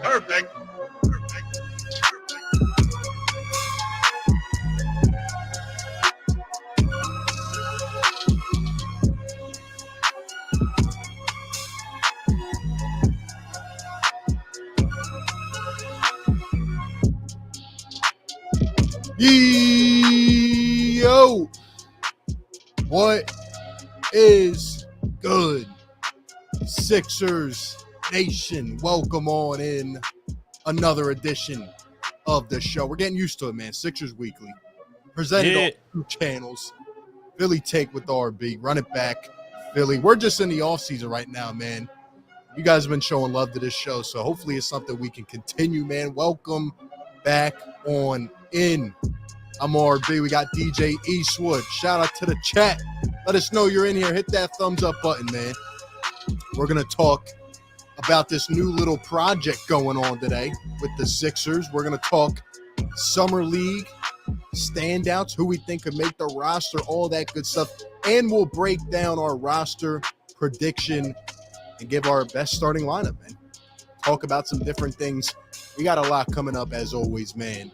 Perfect. Yo, what is good, Sixers Nation? Welcome on in another edition of the show. We're getting used to it, man. Sixers Weekly, presented on 2 channels. Philly Take with RB, run it back, Philly. We're just in the off season right now, man. You guys have been showing love to this show, so hopefully it's something we can continue, man. Welcome back on in. I'm RB. We got DJ Eastwood. Shout out to the chat. Let us know you're in here. Hit that thumbs up button, man. We're going to talk about this new little project going on today with the Sixers. We're going to talk Summer League standouts, who we think could make the roster, all that good stuff. And we'll break down our roster prediction and give our best starting lineup, man. Talk about some different things. We got a lot coming up as always, man.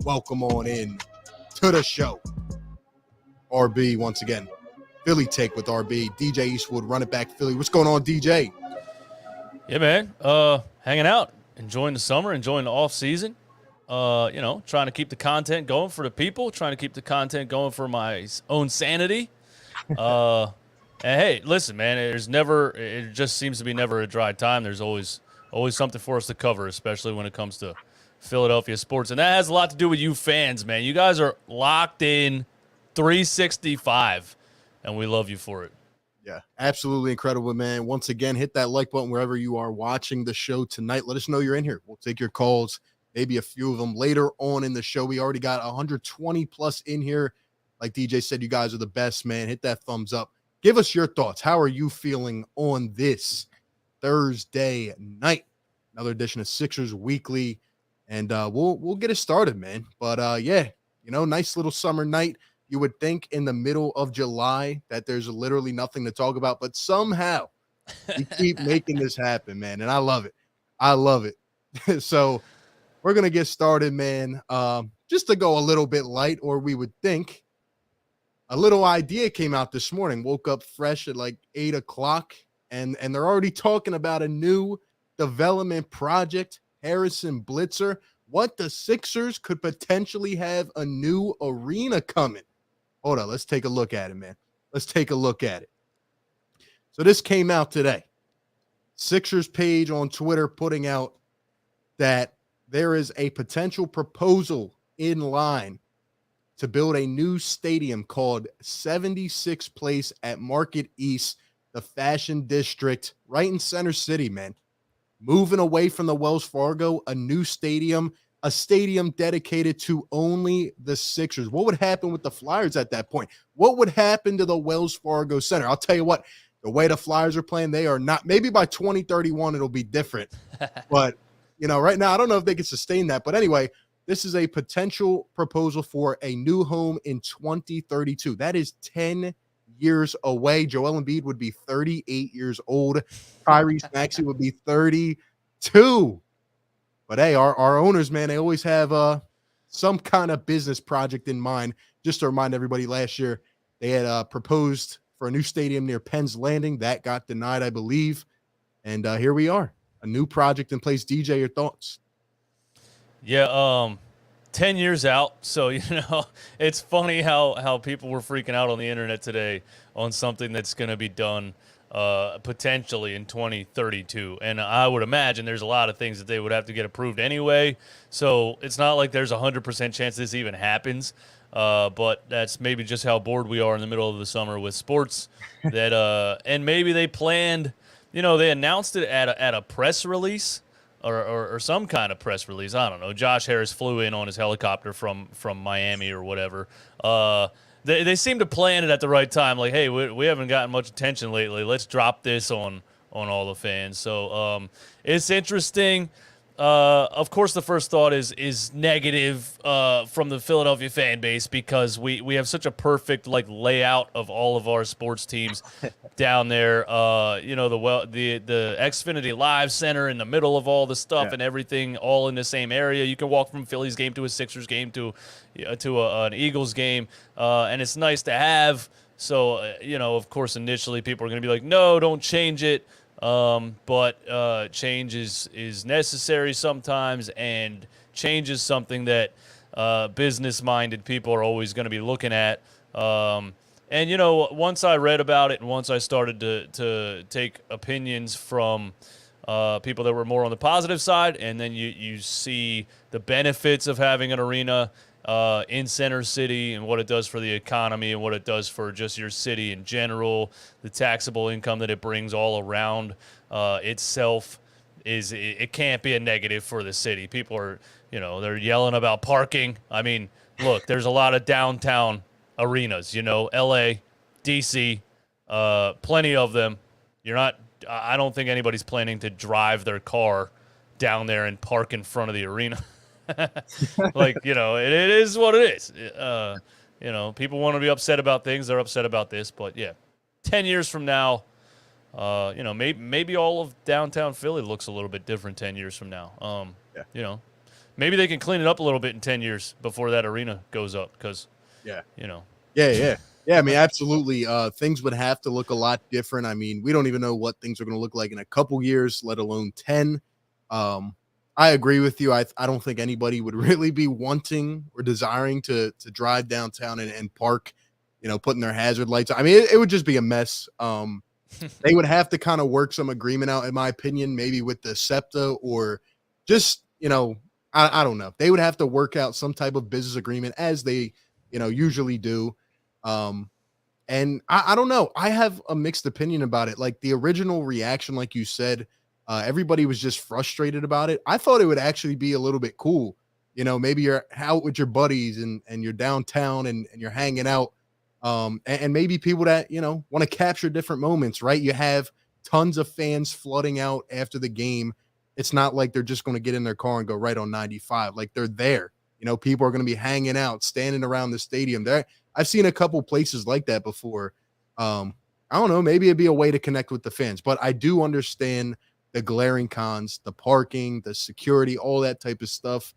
Welcome on in to the show. RB once again. Philly Take with RB. DJ Eastwood, run it back, Philly. What's going on, DJ? Yeah, man. Hanging out, enjoying the summer, enjoying the off season. Trying to keep the content going for the people, trying to keep the content going for my own sanity. And hey, listen, man, it just seems to be never a dry time. There's always something for us to cover, especially when it comes to Philadelphia sports. And that has a lot to do with you fans, man. You guys are locked in 365, and we love you for it. Yeah, absolutely incredible, man. Once again, hit that like button wherever you are watching the show tonight. Let us know you're in here. We'll take your calls, maybe a few of them later on in the show. We already got 120 plus in here. Like DJ said, you guys are the best, man. Hit that thumbs up. Give us your thoughts. How are you feeling on this Thursday night? Another edition of Sixers Weekly. And we'll get it started, man. But nice little summer night. You would think in the middle of July that there's literally nothing to talk about, but somehow we keep making this happen, man. And I love it. I love it. So we're gonna get started, man. Just to go a little bit light, or we would think. A little idea came out this morning. Woke up fresh at like 8 o'clock, and they're already talking about a new development project. Harrison Blitzer, what the Sixers could potentially have a new arena coming. Hold on, let's take a look at it, man. Let's take a look at it. So this came out today. Sixers page on Twitter putting out that there is a potential proposal in line to build a new stadium called 76 Place at Market East, the Fashion District, right in Center City, man. Moving away from the Wells Fargo, a new stadium, a stadium dedicated to only the Sixers. What would happen with the Flyers at that point? What would happen to the Wells Fargo Center? I'll tell you what, the way the Flyers are playing, they are not. Maybe by 2031, it'll be different. But, right now, I don't know if they can sustain that. But anyway, this is a potential proposal for a new home in 2032. That is 10 years away. Joel Embiid would be 38 years old. Tyrese Maxey would be 32. But hey, our owners, man, they always have some kind of business project in mind. Just to remind everybody, last year they had proposed for a new stadium near Penn's Landing. That got denied, I believe. And here we are, a new project in place. DJ, your thoughts? Yeah, 10 years out. So, it's funny how people were freaking out on the internet today on something that's going to be done potentially in 2032. And I would imagine there's a lot of things that they would have to get approved anyway. So it's not like there's 100% chance this even happens. But that's maybe just how bored we are in the middle of the summer with sports. And maybe they planned, they announced it at a press release. Or some kind of press release. I don't know. Josh Harris flew in on his helicopter from Miami or whatever. They seem to plan it at the right time. Like, hey, we haven't gotten much attention lately. Let's drop this on all the fans. So it's interesting. Of course, the first thought is negative from the Philadelphia fan base because we have such a perfect like layout of all of our sports teams down there. The Xfinity Live Center in the middle of all the stuff and everything, all in the same area. You can walk from Phillies game to a Sixers game to an Eagles game, and it's nice to have. So of course, initially people are going to be like, no, don't change it. But change is necessary sometimes, and change is something that business-minded people are always going to be looking at. And once I read about it, and once I started to take opinions from people that were more on the positive side, and then you see the benefits of having an arena in Center City and what it does for the economy and what it does for just your city in general, the taxable income that it brings all around itself it can't be a negative for the city. People are, they're yelling about parking. I mean, look, there's a lot of downtown arenas, LA, DC, plenty of them. I don't think anybody's planning to drive their car down there and park in front of the arena. Like, it is what it is. People want to be upset about things. They're upset about this. But, yeah, 10 years from now, maybe all of downtown Philly looks a little bit different 10 years from now. Maybe they can clean it up a little bit in 10 years before that arena goes up because, Yeah, I mean, absolutely. Things would have to look a lot different. I mean, we don't even know what things are going to look like in a couple years, let alone 10. I agree with you. I don't think anybody would really be wanting or desiring to drive downtown and park, putting their hazard lights on. I mean, it would just be a mess. They would have to kind of work some agreement out, in my opinion, maybe with the SEPTA or just, I don't know. They would have to work out some type of business agreement as they, usually do. And I don't know. I have a mixed opinion about it. Like the original reaction, like you said, everybody was just frustrated about it. I thought it would actually be a little bit cool. Maybe you're out with your buddies and you're downtown and you're hanging out. And maybe people that, want to capture different moments, right? You have tons of fans flooding out after the game. It's not like they're just going to get in their car and go right on 95. Like they're there. People are going to be hanging out, standing around the stadium there. I've seen a couple places like that before. I don't know. Maybe it'd be a way to connect with the fans, but I do understand the glaring cons, the parking, the security, all that type of stuff.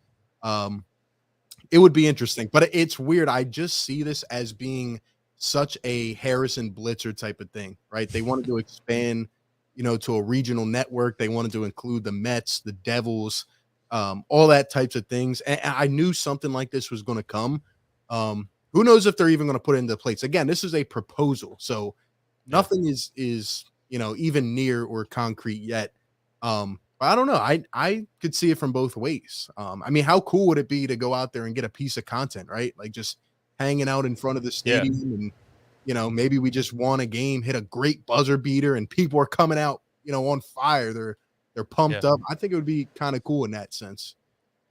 It would be interesting, but it's weird. I just see this as being such a Harrison Blitzer type of thing, right? They wanted to expand, to a regional network. They wanted to include the Mets, the Devils, all that types of things. And I knew something like this was going to come. Who knows if they're even going to put it into place? Again, this is a proposal, so nothing is even near or concrete yet. But I don't know. I could see it from both ways. I mean, how cool would it be to go out there and get a piece of content, right? Like just hanging out in front of the stadium and, maybe we just won a game, hit a great buzzer beater and people are coming out, on fire. They're pumped up. I think it would be kind of cool in that sense.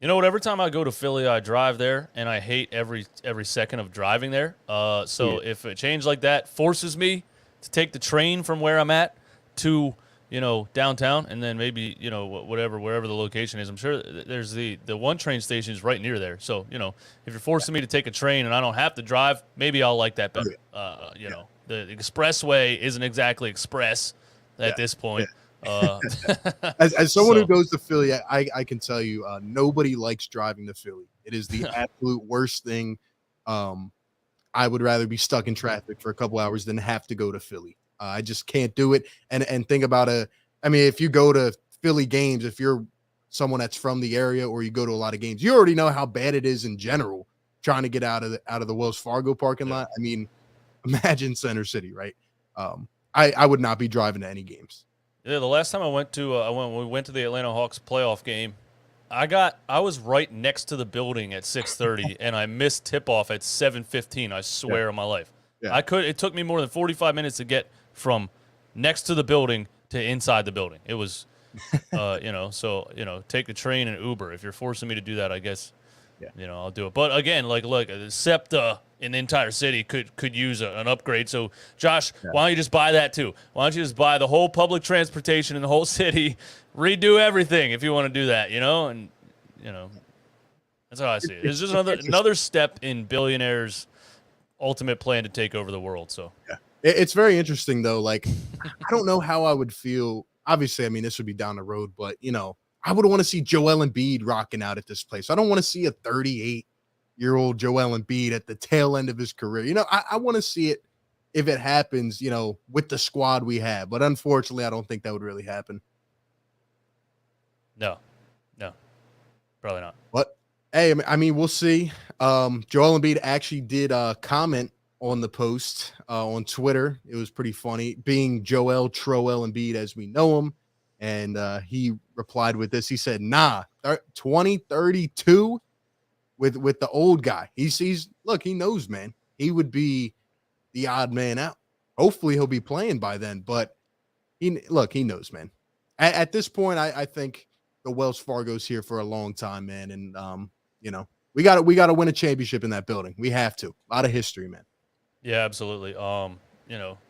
Every time I go to Philly, I drive there, and I hate every second of driving there. If a change like that forces me to take the train from where I'm at to, downtown, and then maybe, wherever the location is, I'm sure there's the one train station is right near there. So, if you're forcing me to take a train and I don't have to drive, maybe I'll like that better. The expressway isn't exactly express at this point. As someone who goes to Philly, I can tell you, nobody likes driving to Philly. It is the absolute worst thing. I would rather be stuck in traffic for a couple hours than have to go to Philly. I just can't do it. And think about if you go to Philly games, if you're someone that's from the area or you go to a lot of games, you already know how bad it is in general trying to get out of the Wells Fargo parking lot. I mean, imagine Center City, right? I would not be driving to any games. Yeah, the last time I went to we went to the Atlanta Hawks playoff game, I was right next to the building at 6:30 and I missed tip-off at 7:15, I swear on my life. Yeah. It took me more than 45 minutes to get from next to the building to inside the building. It was take the train and Uber. If you're forcing me to do that, I guess I'll do it. But again, like, look, SEPTA in the entire city could use an upgrade. So, Josh, why don't you just buy that too? Why don't you just buy the whole public transportation in the whole city, redo everything if you want to do that, And, that's how I see it. It's just another step in billionaires' ultimate plan to take over the world. So, it's very interesting though. Like, I don't know how I would feel. Obviously, I mean, this would be down the road, but I would want to see Joel Embiid rocking out at this place. I don't want to see a 38-year-old Joel Embiid at the tail end of his career. I want to see it if it happens, with the squad we have. But unfortunately, I don't think that would really happen. No, probably not. But hey, I mean, we'll see. Joel Embiid actually did comment on the post on Twitter. It was pretty funny, being Joel Troel Embiid as we know him. And he replied with this. He said, 2032 with the old guy. Look, he knows, man. He would be the odd man out. Hopefully he'll be playing by then, but he knows, man. At this point, I think the Wells Fargo's here for a long time, man. And we got to win a championship in that building. We have to. A lot of history, man. Yeah, absolutely.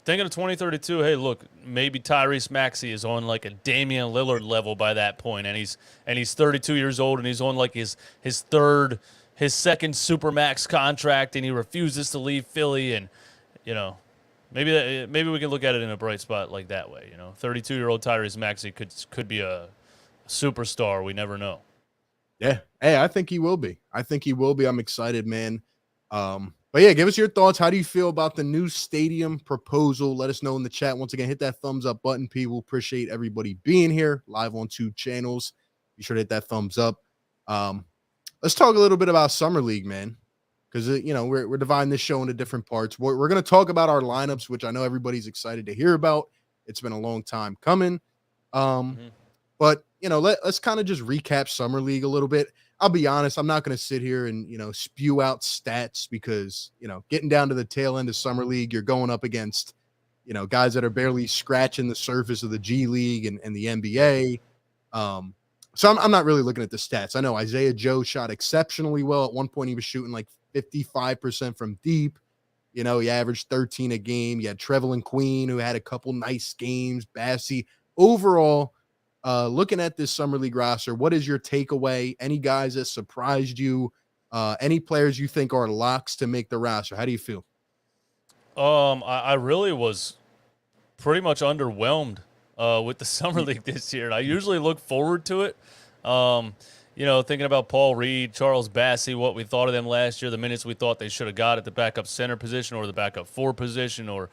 Thinking of 2032, hey, look, maybe Tyrese Maxey is on like a Damian Lillard level by that point, and he's 32 years old, and he's on like his second Supermax contract, and he refuses to leave Philly, and maybe we can look at it in a bright spot like that way. 32-year-old Tyrese Maxey could be a superstar. We never know. Yeah, hey, I think he will be. I'm excited, man. But yeah, give us your thoughts. How do you feel about the new stadium proposal? Let us know in the chat. Once again, hit that thumbs up button. People appreciate everybody being here live on 2 channels. Be sure to hit that thumbs up. Let's talk a little bit about Summer League, man, because we're dividing this show into different parts. We're going to talk about our lineups, which I know everybody's excited to hear about. It's been a long time coming. But let's kind of just recap Summer League a little bit. I'll be honest, I'm not going to sit here and, spew out stats because, getting down to the tail end of Summer League, you're going up against, guys that are barely scratching the surface of the G League and the NBA. So I'm not really looking at the stats. I know Isaiah Joe shot exceptionally well. At one point, he was shooting like 55% from deep. He averaged 13 a game. You had Trevelyan Queen, who had a couple nice games. Bassey. Overall, looking at this Summer League roster, what is your takeaway? Any guys that surprised you? Any players you think are locks to make the roster? How do you feel? I really was pretty much underwhelmed with the Summer League this year. And I usually look forward to it. Thinking about Paul Reed, Charles Bassey, what we thought of them last year, the minutes we thought they should have got at the backup center position or the backup 4 position, or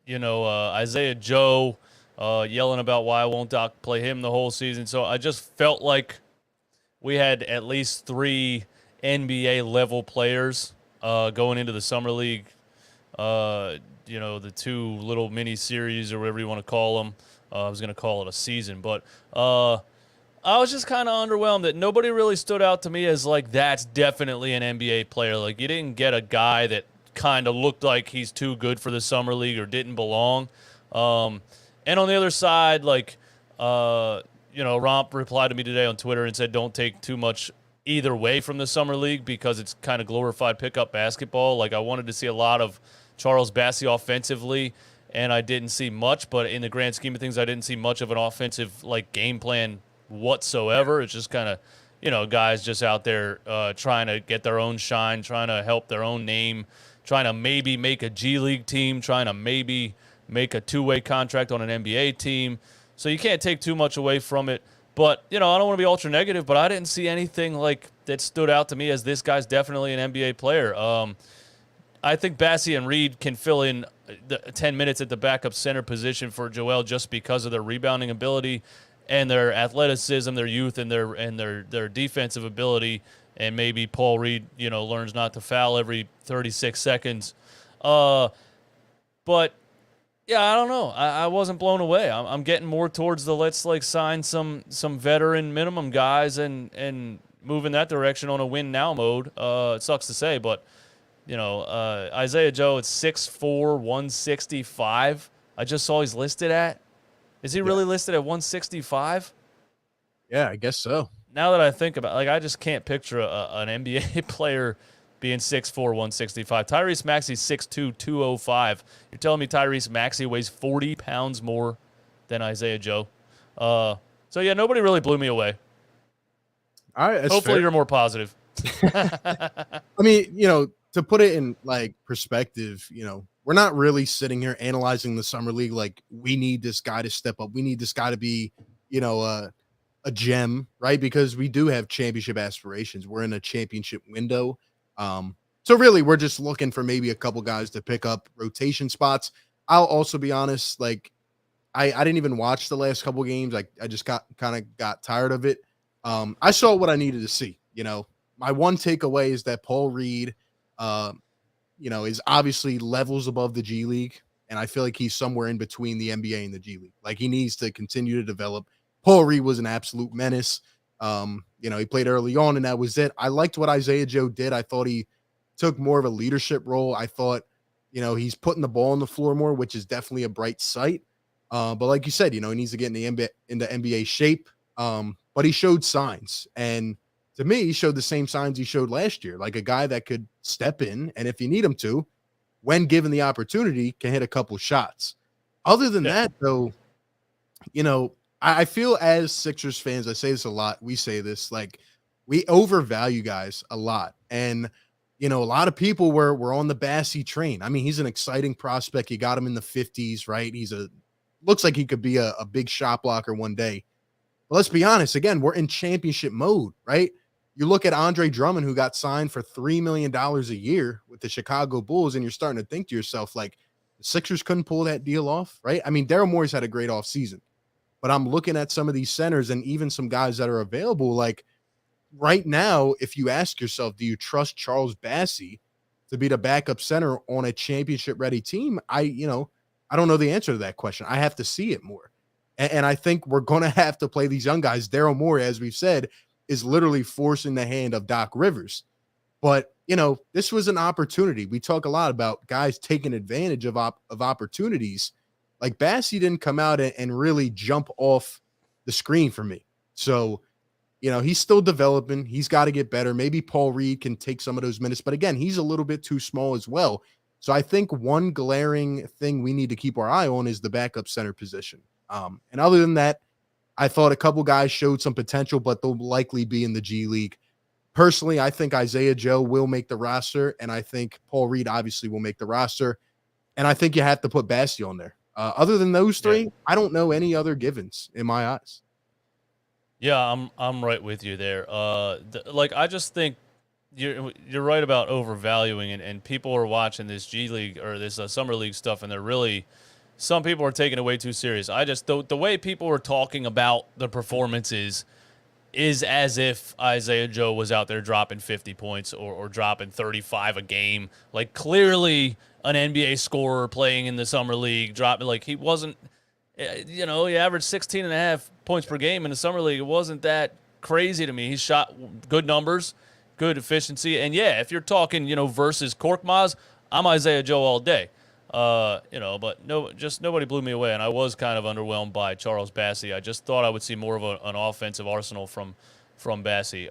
Isaiah Joe. Yelling about why won't Doc play him the whole season. So I just felt like we had at least 3 NBA-level players going into the Summer League, the 2 little mini-series or whatever you want to call them. I was going to call it a season. But I was just kind of underwhelmed that nobody really stood out to me as, like, that's definitely an NBA player. Like, you didn't get a guy that kind of looked like he's too good for the Summer League or didn't belong. And on the other side, like, Romp replied to me today on Twitter and said don't take too much either way from the Summer League because it's kind of glorified pickup basketball. Like, I wanted to see a lot of Charles Bassey offensively, and I didn't see much. But in the grand scheme of things, I didn't see much of an offensive, like, game plan whatsoever. It's just kind of, guys just out there trying to get their own shine, trying to help their own name, trying to maybe make a G League team, trying to maybe make a 2-way contract on an NBA team. So you can't take too much away from it. But, I don't want to be ultra negative, but I didn't see anything like that stood out to me as this guy's definitely an NBA player. I think Bassey and Reed can fill in the 10 minutes at the backup center position for Joel just because of their rebounding ability and their athleticism, their youth, and their defensive ability. And maybe Paul Reed, learns not to foul every 36 seconds. But yeah, I don't know. I wasn't blown away. I'm getting more towards the let's sign some veteran minimum guys and move in that direction on a win now mode. It sucks to say, but Isaiah Joe at 6'4", 165. I just saw he's listed at. Is he really listed at 165? Yeah, I guess so. now that I think about, like, I just can't picture an NBA player being 6'4", 165. Tyrese Maxey 6'2", 205. You're telling me Tyrese Maxey weighs 40 pounds more than Isaiah Joe? So yeah, nobody really blew me away. All right, that's Hopefully fair. you're more positive. I mean, to put it in like perspective, we're not really sitting here analyzing the summer league like we need this guy to step up. We need this guy to be, a gem, right? Because we do have championship aspirations. We're in a championship window. So really we're just looking for maybe a couple guys to pick up rotation spots. I'll also be honest, like I didn't even watch the last couple games. I just got tired of it. I saw what I needed to see. My one takeaway is that Paul Reed, is obviously levels above the G League, and I feel like he's somewhere in between the NBA and the G League. Like he needs to continue to develop. Paul Reed was an absolute menace. He played early on, and that was it. I liked what Isaiah Joe did. I thought he took more of a leadership role. I thought, he's putting the ball on the floor more, which is definitely a bright sight. But like you said, he needs to get into NBA shape. But he showed signs, and to me, he showed the same signs he showed last year, like a guy that could step in, and if you need him to, when given the opportunity, can hit a couple shots. Other than that, though, I feel as Sixers fans, I say this a lot. We say this, like we overvalue guys a lot, and a lot of people were on the Bassey train. I mean, he's an exciting prospect. You got him in the 50s, right? Looks like he could be a big shot blocker one day. But let's be honest, again, we're in championship mode, right? You look at Andre Drummond, who got signed for $3 million a year with the Chicago Bulls, and you're starting to think to yourself, like, the Sixers couldn't pull that deal off, right? I mean, Daryl Morey's had a great offseason, but I'm looking at some of these centers and even some guys that are available. Like right now, if you ask yourself, do you trust Charles Bassey to be the backup center on a championship-ready team? I don't know the answer to that question. I have to see it more. And I think we're going to have to play these young guys. Daryl Morey, as we've said, is literally forcing the hand of Doc Rivers. But, this was an opportunity. We talk a lot about guys taking advantage of opportunities. Like Bassey didn't come out and really jump off the screen for me. So, he's still developing. He's got to get better. Maybe Paul Reed can take some of those minutes. But again, he's a little bit too small as well. So I think one glaring thing we need to keep our eye on is the backup center position. And other than that, I thought a couple guys showed some potential, but they'll likely be in the G League. Personally, I think Isaiah Joe will make the roster, and I think Paul Reed obviously will make the roster. And I think you have to put Bassey on there. Other than those three, I don't know any other givens in my eyes. Yeah, I'm right with you there. I just think you're right about overvaluing, and people are watching this G League or this summer league stuff, and they're really, some people are taking it way too serious. I just the way people are talking about the performances is as if Isaiah Joe was out there dropping 50 points or dropping 35 a game. Like clearly an NBA scorer playing in the summer league dropping, like he wasn't. He averaged 16 and a half points per game in the summer league. It wasn't that crazy to me. He shot good numbers, good efficiency. And yeah, if you're talking, versus Korkmaz, I'm Isaiah Joe all day. But nobody blew me away. And I was kind of underwhelmed by Charles Bassey. I just thought I would see more of an offensive arsenal from Bassey.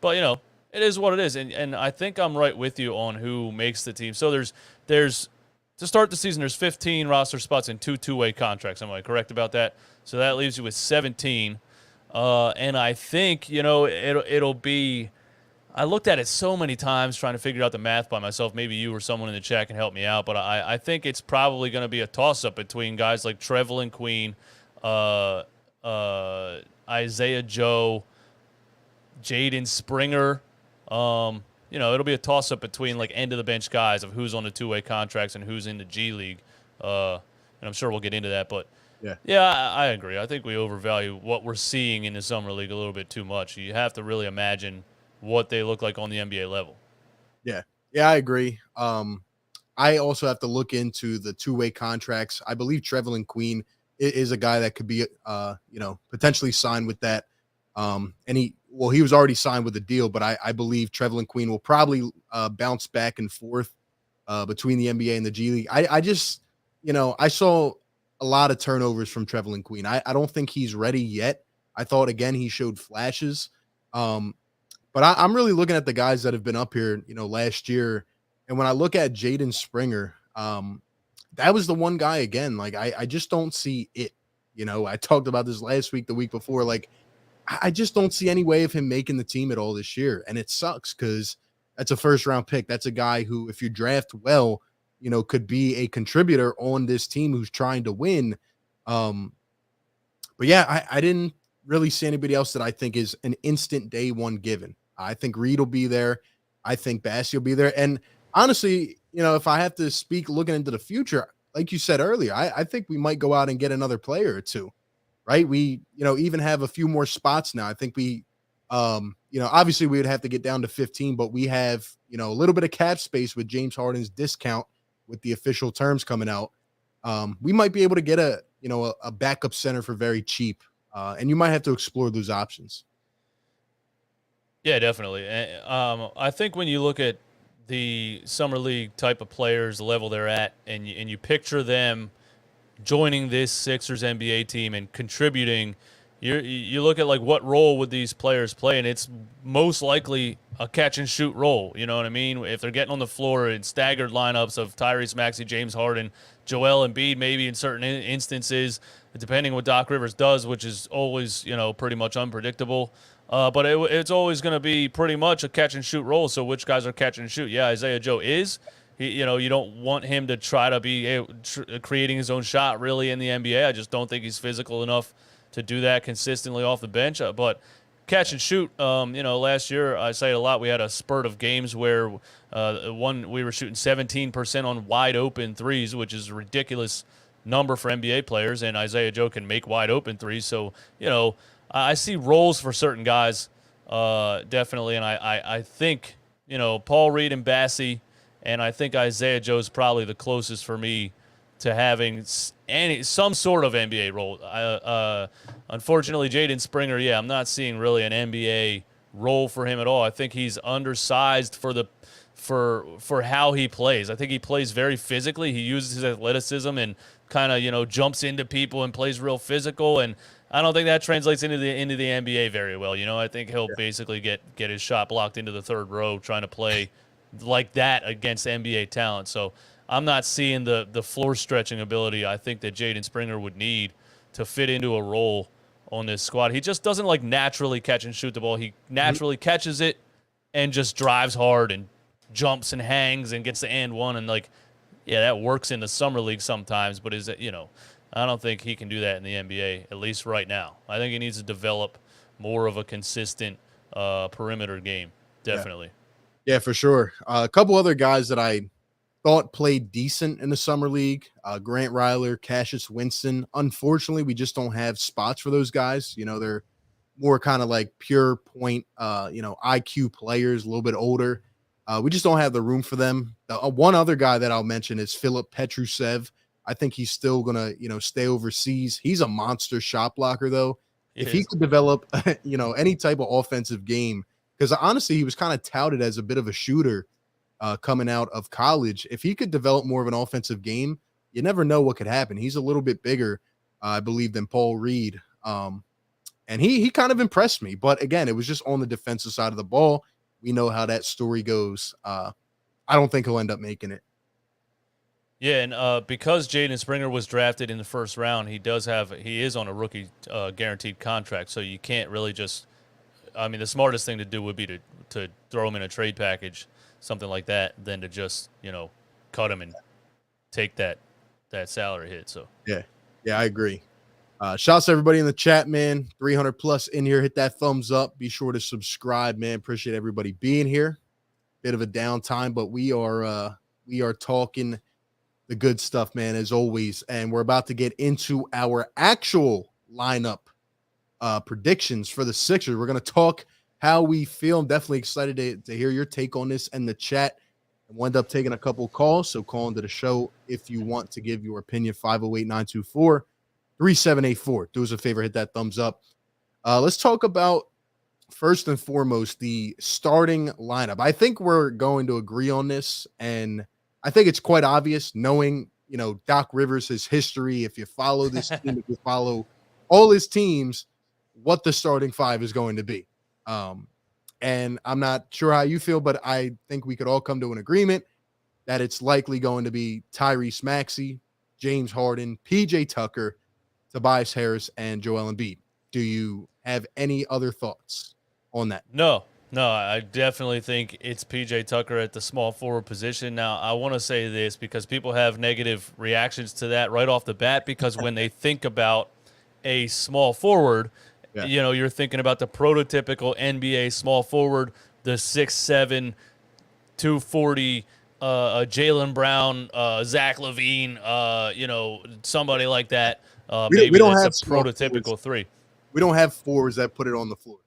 But it is what it is. And I think I'm right with you on who makes the team. So there's to start the season, there's 15 roster spots and two-way contracts. Am I correct about that? So that leaves you with 17. And I think, it'll be – I looked at it so many times trying to figure out the math by myself. Maybe you or someone in the chat can help me out. But I think it's probably going to be a toss-up between guys like Trevelyan Queen, Isaiah Joe, Jaden Springer. It'll be a toss-up between like end-of-the-bench guys of who's on the two-way contracts and who's in the G League. And I'm sure we'll get into that. But, I agree. I think we overvalue what we're seeing in the Summer League a little bit too much. You have to really imagine what they look like on the NBA level. Yeah, I agree. I also have to look into the two-way contracts. I believe Trevelyan Queen is a guy that could be, potentially signed with that. And he was already signed with a deal, but I believe Trevelyan Queen will probably bounce back and forth between the NBA and the G League. I just, I saw a lot of turnovers from Trevelyan Queen. I don't think he's ready yet. I thought, again, he showed flashes. But I'm really looking at the guys that have been up here, last year. And when I look at Jaden Springer, that was the one guy again. Like, I just don't see it. I talked about this last week, the week before. Like, I just don't see any way of him making the team at all this year. And it sucks because that's a first round pick. That's a guy who, if you draft well, could be a contributor on this team who's trying to win. But yeah, I didn't really see anybody else that I think is an instant day one given. I think Reed will be there. I think Bassey will be there. And honestly, if I have to speak looking into the future, like you said earlier, I think we might go out and get another player or two, right? We, even have a few more spots now. I think we, obviously we would have to get down to 15, but we have, a little bit of cap space with James Harden's discount with the official terms coming out. We might be able to get a backup center for very cheap. And you might have to explore those options. Yeah, definitely. I think when you look at the summer league type of players, the level they're at, and you picture them joining this Sixers NBA team and contributing, you look at like what role would these players play, and it's most likely a catch and shoot role. You know what I mean? If they're getting on the floor in staggered lineups of Tyrese Maxey, James Harden, Joel Embiid, maybe in certain instances, depending on what Doc Rivers does, which is always pretty much unpredictable. But it's always going to be pretty much a catch and shoot role. So which guys are catch and shoot? Yeah, Isaiah Joe is. You don't want him to try to be creating his own shot really in the NBA. I just don't think he's physical enough to do that consistently off the bench. But catch and shoot, last year I say it a lot. We had a spurt of games where we were shooting 17% on wide open threes, which is a ridiculous number for NBA players, and Isaiah Joe can make wide open threes. So I see roles for certain guys, definitely, and I think Paul Reed and Bassey, and I think Isaiah Joe is probably the closest for me to having some sort of NBA role. Unfortunately, Jaden Springer, I'm not seeing really an NBA role for him at all. I think he's undersized for how he plays. I think he plays very physically. He uses his athleticism and kind of jumps into people and plays real physical, and I don't think that translates into the NBA very well. I think he'll basically get his shot blocked into the third row trying to play like that against NBA talent. So I'm not seeing the floor stretching ability I think that Jaden Springer would need to fit into a role on this squad. He just doesn't naturally catch and shoot the ball. He naturally catches it and just drives hard and jumps and hangs and gets the and one, and that works in the summer league sometimes, but I don't think he can do that in the NBA, at least right now. I think he needs to develop more of a consistent perimeter game, definitely. Yeah, for sure. A couple other guys that I thought played decent in the summer league, Grant Ryler, Cassius Winston. Unfortunately, we just don't have spots for those guys. They're more kind of like pure point, IQ players, a little bit older. We just don't have the room for them. One other guy that I'll mention is Philip Petrusev. I think he's still going to, stay overseas. He's a monster shot blocker, though. If he could develop, any type of offensive game, because honestly, he was kind of touted as a bit of a shooter coming out of college. If he could develop more of an offensive game, you never know what could happen. He's a little bit bigger, I believe, than Paul Reed. And he kind of impressed me. But again, it was just on the defensive side of the ball. We know how that story goes. I don't think he'll end up making it. Yeah, and because Jaden Springer was drafted in the first round, he is on a rookie guaranteed contract, so you can't really just – I mean, the smartest thing to do would be to throw him in a trade package, something like that, than to just, cut him and take that salary hit. So Yeah, I agree. Shouts to everybody in the chat, man. 300 plus in here. Hit that thumbs up. Be sure to subscribe, man. Appreciate everybody being here. Bit of a downtime, but we are talking the good stuff, man, as always. And we're about to get into our actual lineup predictions for the Sixers. We're going to talk how we feel. I'm definitely excited to hear your take on this in the chat. And we'll end up taking a couple calls. So call into the show if you want to give your opinion. 508-924-3784. Do us a favor, hit that thumbs up. Let's talk about, first and foremost, the starting lineup. I think we're going to agree on this, and I think it's quite obvious, knowing, Doc Rivers, his history. If you follow this team, if you follow all his teams, what the starting five is going to be. And I'm not sure how you feel, but I think we could all come to an agreement that it's likely going to be Tyrese Maxey, James Harden, PJ Tucker, Tobias Harris, and Joel Embiid. Do you have any other thoughts on that? No, I definitely think it's PJ Tucker at the small forward position. Now, I want to say this because people have negative reactions to that right off the bat, because when they think about a small forward, you're thinking about the prototypical NBA small forward, the 6'7", 240, Jaylen Brown, Zach LaVine, somebody like that. We don't have a prototypical three. We don't have fours that put it on the floor.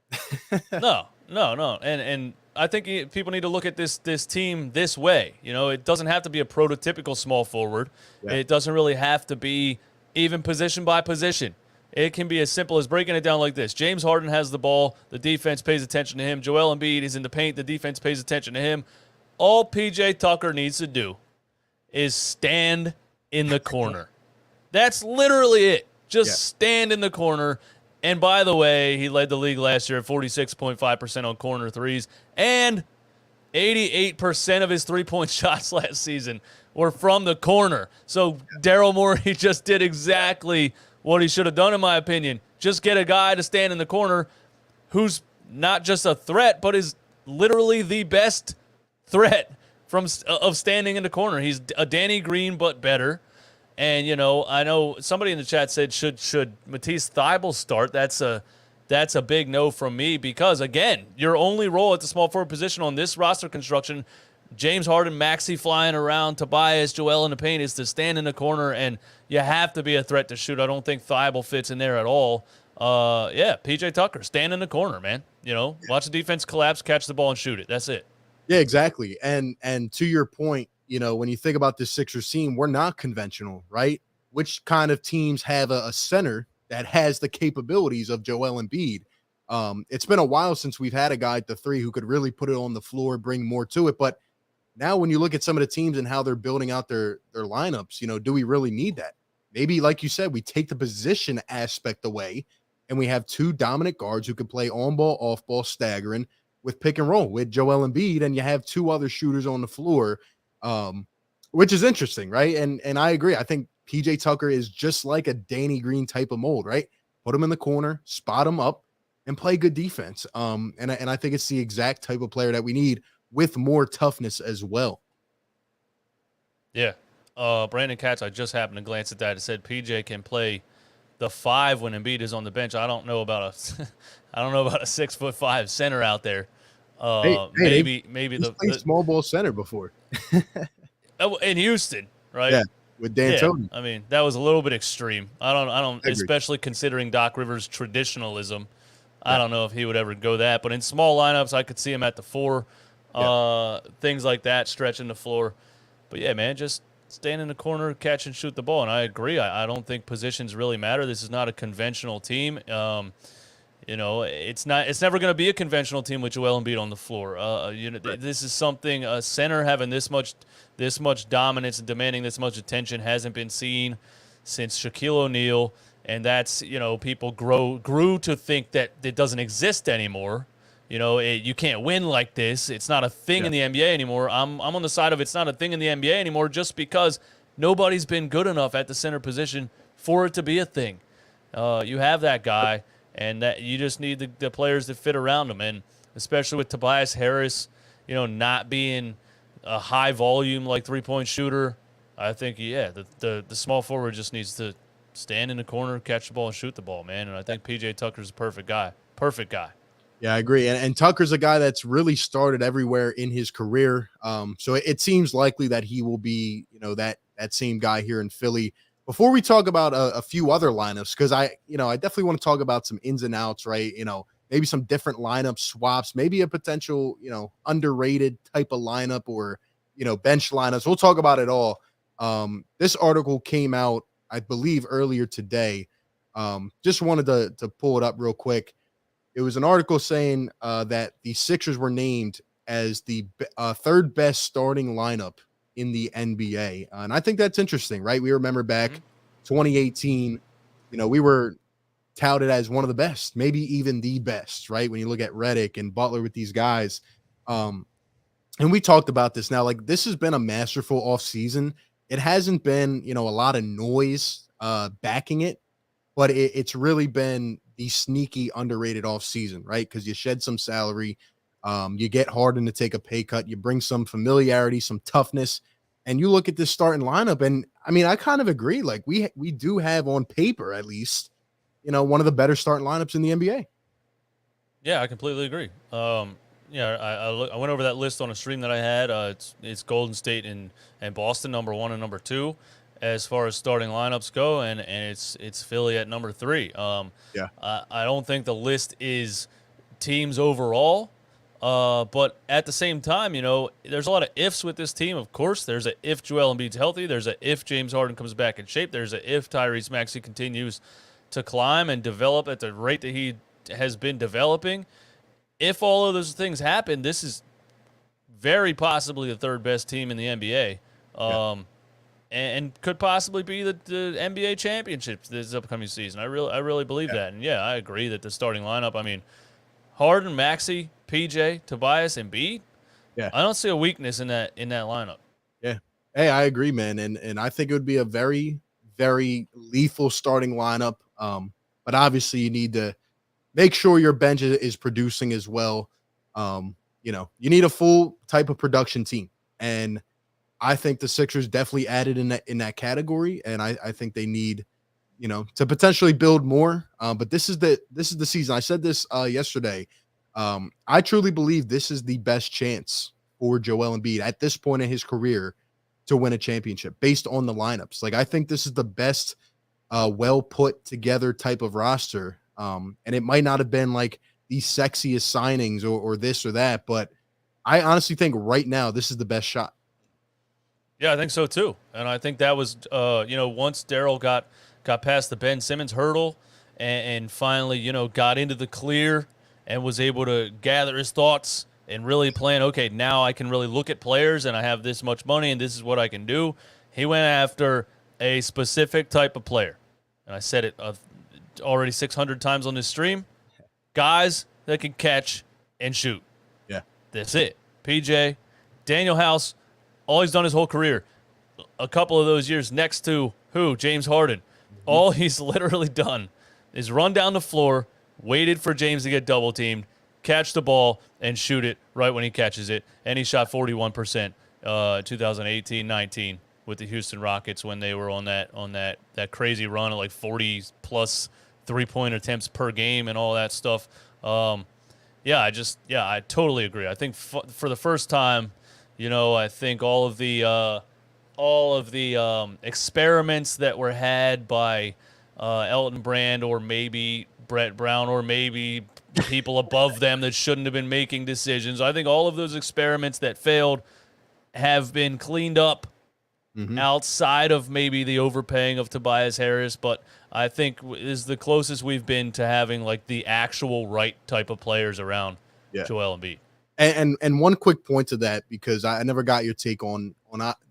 No. And I think people need to look at this team this way. It doesn't have to be a prototypical small forward. Yeah. It doesn't really have to be even position by position. It can be as simple as breaking it down like this. James Harden has the ball. The defense pays attention to him. Joel Embiid is in the paint. The defense pays attention to him. All PJ Tucker needs to do is stand in the corner. That's literally it. Just stand in the corner. And by the way, he led the league last year at 46.5% on corner threes, and 88% of his three-point shots last season were from the corner. So Daryl Morey just did exactly what he should have done, in my opinion. Just get a guy to stand in the corner who's not just a threat, but is literally the best threat of standing in the corner. He's a Danny Green, but better. And, I know somebody in the chat said, should Matisse Thybulle start? That's a big no from me because, again, your only role at the small forward position on this roster construction, James Harden, Maxey flying around, Tobias, Joel in the paint, is to stand in the corner, and you have to be a threat to shoot. I don't think Thybulle fits in there at all. PJ Tucker, stand in the corner, man. Watch the defense collapse, catch the ball, and shoot it. That's it. Yeah, exactly. And to your point, when you think about this Sixers team, we're not conventional, right? Which kind of teams have a center that has the capabilities of Joel Embiid? It's been a while since we've had a guy at the three who could really put it on the floor, bring more to it. But now when you look at some of the teams and how they're building out their lineups, do we really need that? Maybe, like you said, we take the position aspect away and we have two dominant guards who can play on ball, off ball, staggering with pick and roll with Joel Embiid, and you have two other shooters on the floor. Which is interesting, right? And I agree. I think PJ Tucker is just like a Danny Green type of mold, right? Put him in the corner, spot him up, and play good defense. And I think it's the exact type of player that we need with more toughness as well. Yeah. Brandon Katz, I just happened to glance at that. It said PJ can play the 5 when Embiid is on the bench. I don't know about a 6'5" center out there. Maybe the small ball center before in Houston, right? Yeah, with D'Antoni. I mean, that was a little bit extreme. I don't, especially considering Doc Rivers' traditionalism. I don't know if he would ever go that, but in small lineups, I could see him at the 4, things like that, stretching the floor. But yeah, man, just stand in the corner, catch and shoot the ball. And I agree. I don't think positions really matter. This is not a conventional team. It's never going to be a conventional team with Joel Embiid on the floor. This is something a center having this much dominance and demanding this much attention hasn't been seen since Shaquille O'Neal, and that's people grew to think that it doesn't exist anymore. You can't win like this. It's not a thing in the NBA anymore. I'm on the side of it's not a thing in the NBA anymore just because nobody's been good enough at the center position for it to be a thing. You have that guy. And that you just need the players that fit around him. And especially with Tobias Harris, not being a high volume like three-point shooter, I think, the small forward just needs to stand in the corner, catch the ball, and shoot the ball, man. And I think PJ Tucker's a perfect guy. Perfect guy. Yeah, I agree. And Tucker's a guy that's really started everywhere in his career. So it seems likely that he will be, that same guy here in Philly. Before we talk about a few other lineups, because I definitely want to talk about some ins and outs, right? Maybe some different lineup swaps, maybe a potential, underrated type of lineup or, bench lineups. We'll talk about it all. This article came out, I believe, earlier today. Just wanted to pull it up real quick. It was an article saying that the Sixers were named as the third best starting lineup in the NBA. And I think that's interesting, right? We remember back 2018, we were touted as one of the best, maybe even the best, right? When you look at Redick and Butler with these guys. And we talked about this now, like this has been a masterful offseason. It hasn't been, a lot of noise backing it, but it's really been the sneaky underrated offseason, right? Because you shed some salary, you get Harden to take a pay cut, you bring some familiarity, some toughness, and you look at this starting lineup, and I mean, I kind of agree. Like we do have on paper, at least, one of the better starting lineups in the NBA. Yeah, I completely agree. I went over that list on a stream that I had. It's Golden State and Boston, number 1 and number 2, as far as starting lineups go, and it's Philly at number 3. I don't think the list is teams overall, but at the same time, there's a lot of ifs with this team. Of course, there's a if Joel Embiid's healthy. There's a if James Harden comes back in shape. There's a if Tyrese Maxey continues to climb and develop at the rate that he has been developing. If all of those things happen, this is very possibly the third best team in the NBA, and could possibly be the NBA championship this upcoming season. I really believe that. And yeah, I agree that the starting lineup. I mean, Harden, Maxey, PJ, Tobias, Embiid. Yeah, I don't see a weakness in that lineup. Yeah, hey, I agree, man, and I think it would be a very, very lethal starting lineup. But obviously, you need to make sure your bench is producing as well. You need a full type of production team, and I think the Sixers definitely added in that category, and I think they need, to potentially build more. But this is the season. I said this yesterday. I truly believe this is the best chance for Joel Embiid at this point in his career to win a championship based on the lineups. Like I think this is the best, well put together type of roster. And it might not have been like the sexiest signings or this or that, but I honestly think right now this is the best shot. Yeah, I think so too. And I think that was, once Daryl got past the Ben Simmons hurdle and finally, got into the clear and was able to gather his thoughts and really plan, okay, now I can really look at players and I have this much money and this is what I can do. He went after a specific type of player. And I said it already 600 times on this stream. Guys that can catch and shoot. Yeah. That's it. PJ, Daniel House, all he's done his whole career. A couple of those years next to who? James Harden. All he's literally done is run down the floor, waited for James to get double teamed, catch the ball, and shoot it right when he catches it. And he shot 41% 2018-19 with the Houston Rockets when they were on that crazy run of like 40 plus 3-point attempts per game and all that stuff. I totally agree. I think for the first time, I think all of the experiments that were had by Elton Brand or maybe Brett Brown or maybe people above them that shouldn't have been making decisions. I think all of those experiments that failed have been cleaned up outside of maybe the overpaying of Tobias Harris, but I think is the closest we've been to having like the actual right type of players around Joel Embiid. And one quick point to that, because I never got your take on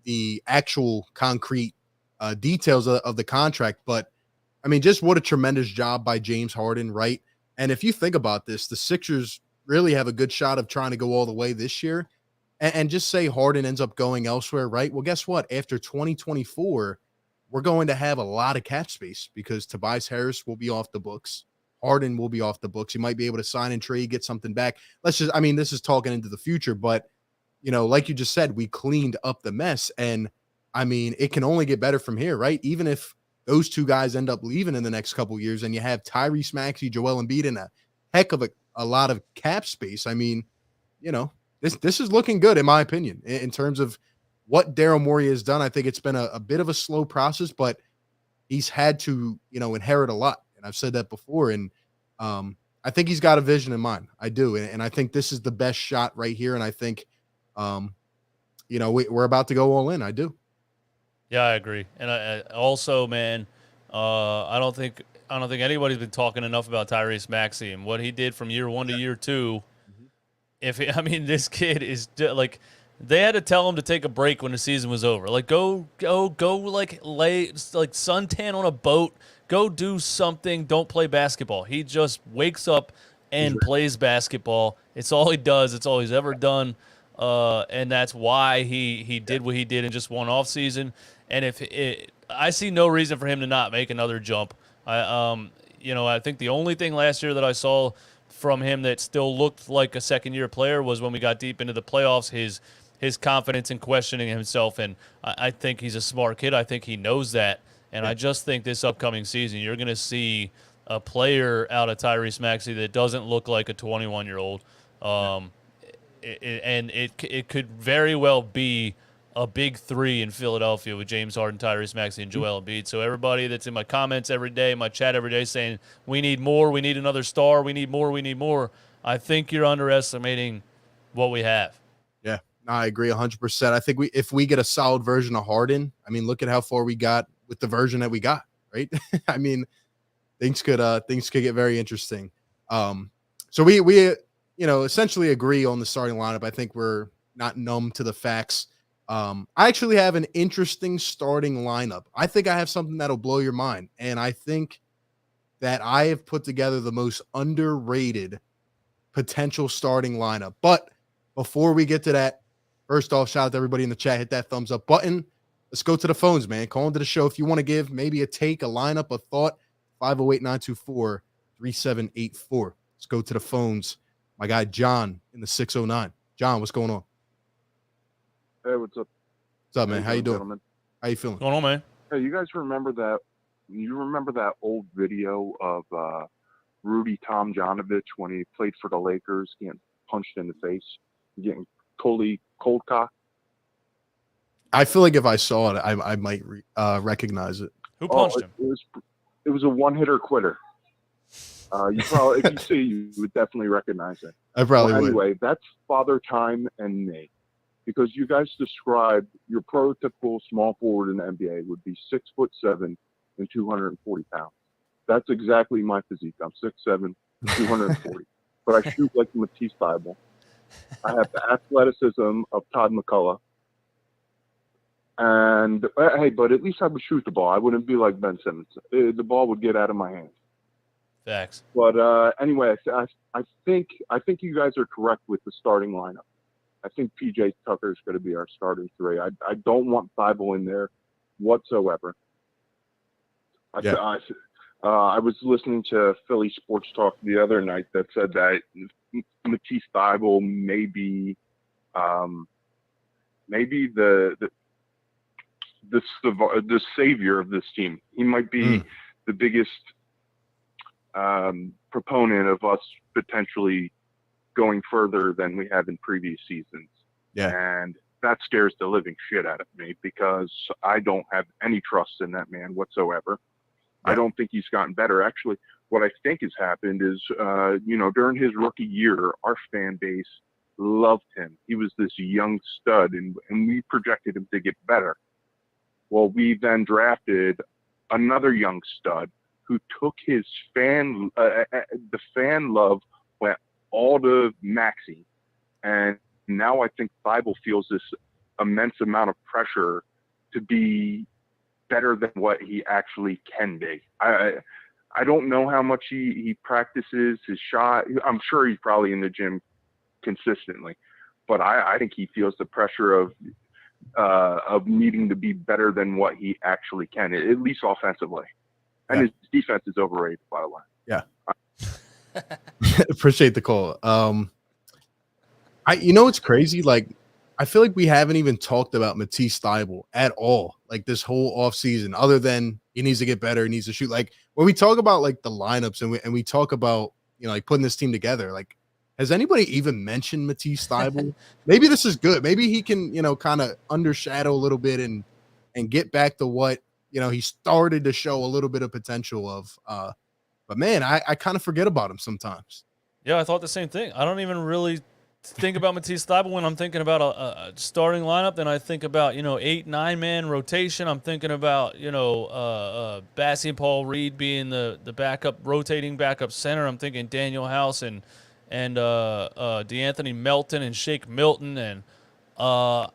the actual concrete details of the contract, but I mean, just what a tremendous job by James Harden, right? And if you think about this, the Sixers really have a good shot of trying to go all the way this year. And just say Harden ends up going elsewhere, right? Well, guess what? After 2024, we're going to have a lot of cap space because Tobias Harris will be off the books. Harden will be off the books. You might be able to sign and trade, get something back. This is talking into the future, but, like you just said, we cleaned up the mess. And, I mean, it can only get better from here, right? Even if those two guys end up leaving in the next couple of years and you have Tyrese Maxey, Joel Embiid, and a heck of a lot of cap space, I mean, This is looking good, in my opinion, in terms of what Daryl Morey has done. I think it's been a bit of a slow process, but he's had to, inherit a lot. And I've said that before. And I think he's got a vision in mind. I do. And I think this is the best shot right here. And I think, we're about to go all in. I do. Yeah, I agree. And I also, man, I don't think anybody's been talking enough about Tyrese Maxey and what he did from year 1 to year 2. This kid is like, They had to tell him to take a break when the season was over. Like, go, like, lay, like, suntan on a boat. Go do something. Don't play basketball. He just wakes up and plays basketball. It's all he does. It's all he's ever done. And that's why he did what he did in just one offseason. And I see no reason for him to not make another jump. I think the only thing last year that I saw from him that still looked like a second-year player was when we got deep into the playoffs, his confidence in questioning himself. And I think he's a smart kid. I think he knows that. And I just think this upcoming season you're going to see a player out of Tyrese Maxey that doesn't look like a 21-year-old. It could very well be a big three in Philadelphia with James Harden, Tyrese Maxey, and Joel Embiid. So everybody that's in my comments every day, my chat every day saying, we need more, we need another star, we need more, we need more, I think you're underestimating what we have. Yeah, no, I agree 100%. I think if we get a solid version of Harden, I mean, look at how far we got with the version that we got, right? I mean, things could get very interesting. So we essentially agree on the starting lineup. I think we're not numb to the facts. I actually have an interesting starting lineup. I think I have something that'll blow your mind. And I think that I have put together the most underrated potential starting lineup. But before we get to that, first off, shout out to everybody in the chat. Hit that thumbs up button. Let's go to the phones, man. Call into the show if you want to give maybe a take, a lineup, a thought. 508-924-3784. Let's go to the phones. My guy John in the 609. John, what's going on? Hey, what's up? What's up, man? How you doing? Gentlemen? How you feeling? What's going on, man? Hey, you guys remember that? You remember that old video of Rudy Tomjanovich when he played for the Lakers, getting punched in the face, getting totally cold cocked? I feel like if I saw it, I might recognize it. Who punched him? It was a one-hitter quitter. You probably, if you see, you would definitely recognize it. I probably would. Anyway, that's Father Time and me. Because you guys described your prototypical small forward in the NBA would be 6'7" and 240 pounds. That's exactly my physique. I'm 6'7", 240. But I shoot like Matisse Thybulle. I have the athleticism of Todd McCullough. And hey, but at least I would shoot the ball. I wouldn't be like Ben Simmons. The ball would get out of my hands. Facts. But anyway, I think you guys are correct with the starting lineup. I think PJ Tucker is going to be our starting three. I don't want Thybulle in there whatsoever. I was listening to Philly Sports Talk the other night that said that Matisse Thybulle may be the savior of this team. He might be the biggest proponent of us potentially going further than we have in previous seasons. Yeah. And that scares the living shit out of me because I don't have any trust in that man whatsoever. Yeah. I don't think he's gotten better. Actually, what I think has happened is, during his rookie year, our fan base loved him. He was this young stud and we projected him to get better. Well, we then drafted another young stud who took his the fan love went all to Maxey, and now I think Thybulle feels this immense amount of pressure to be better than what he actually can be. I don't know how much he practices his shot. I'm sure he's probably in the gym consistently, but I think he feels the pressure of needing to be better than what he actually can, at least offensively. And his defense is overrated, by the way. Yeah. Appreciate the call. It's crazy. Like, I feel like we haven't even talked about Matisse Thybulle at all, like this whole offseason, other than he needs to get better, he needs to shoot. Like, when we talk about like the lineups and we talk about, like putting this team together, like, has anybody even mentioned Matisse Thybulle? Maybe this is good. Maybe he can, kind of undershadow a little bit and get back to what, he started to show a little bit of potential of. But man, I kind of forget about him sometimes. Yeah, I thought the same thing. I don't even really think about Matisse Thybulle when I'm thinking about a starting lineup. Then I think about 8-9 man rotation. I'm thinking about Bassie and Paul Reed being the rotating backup center. I'm thinking Daniel House and DeAnthony Melton and Shake Milton and I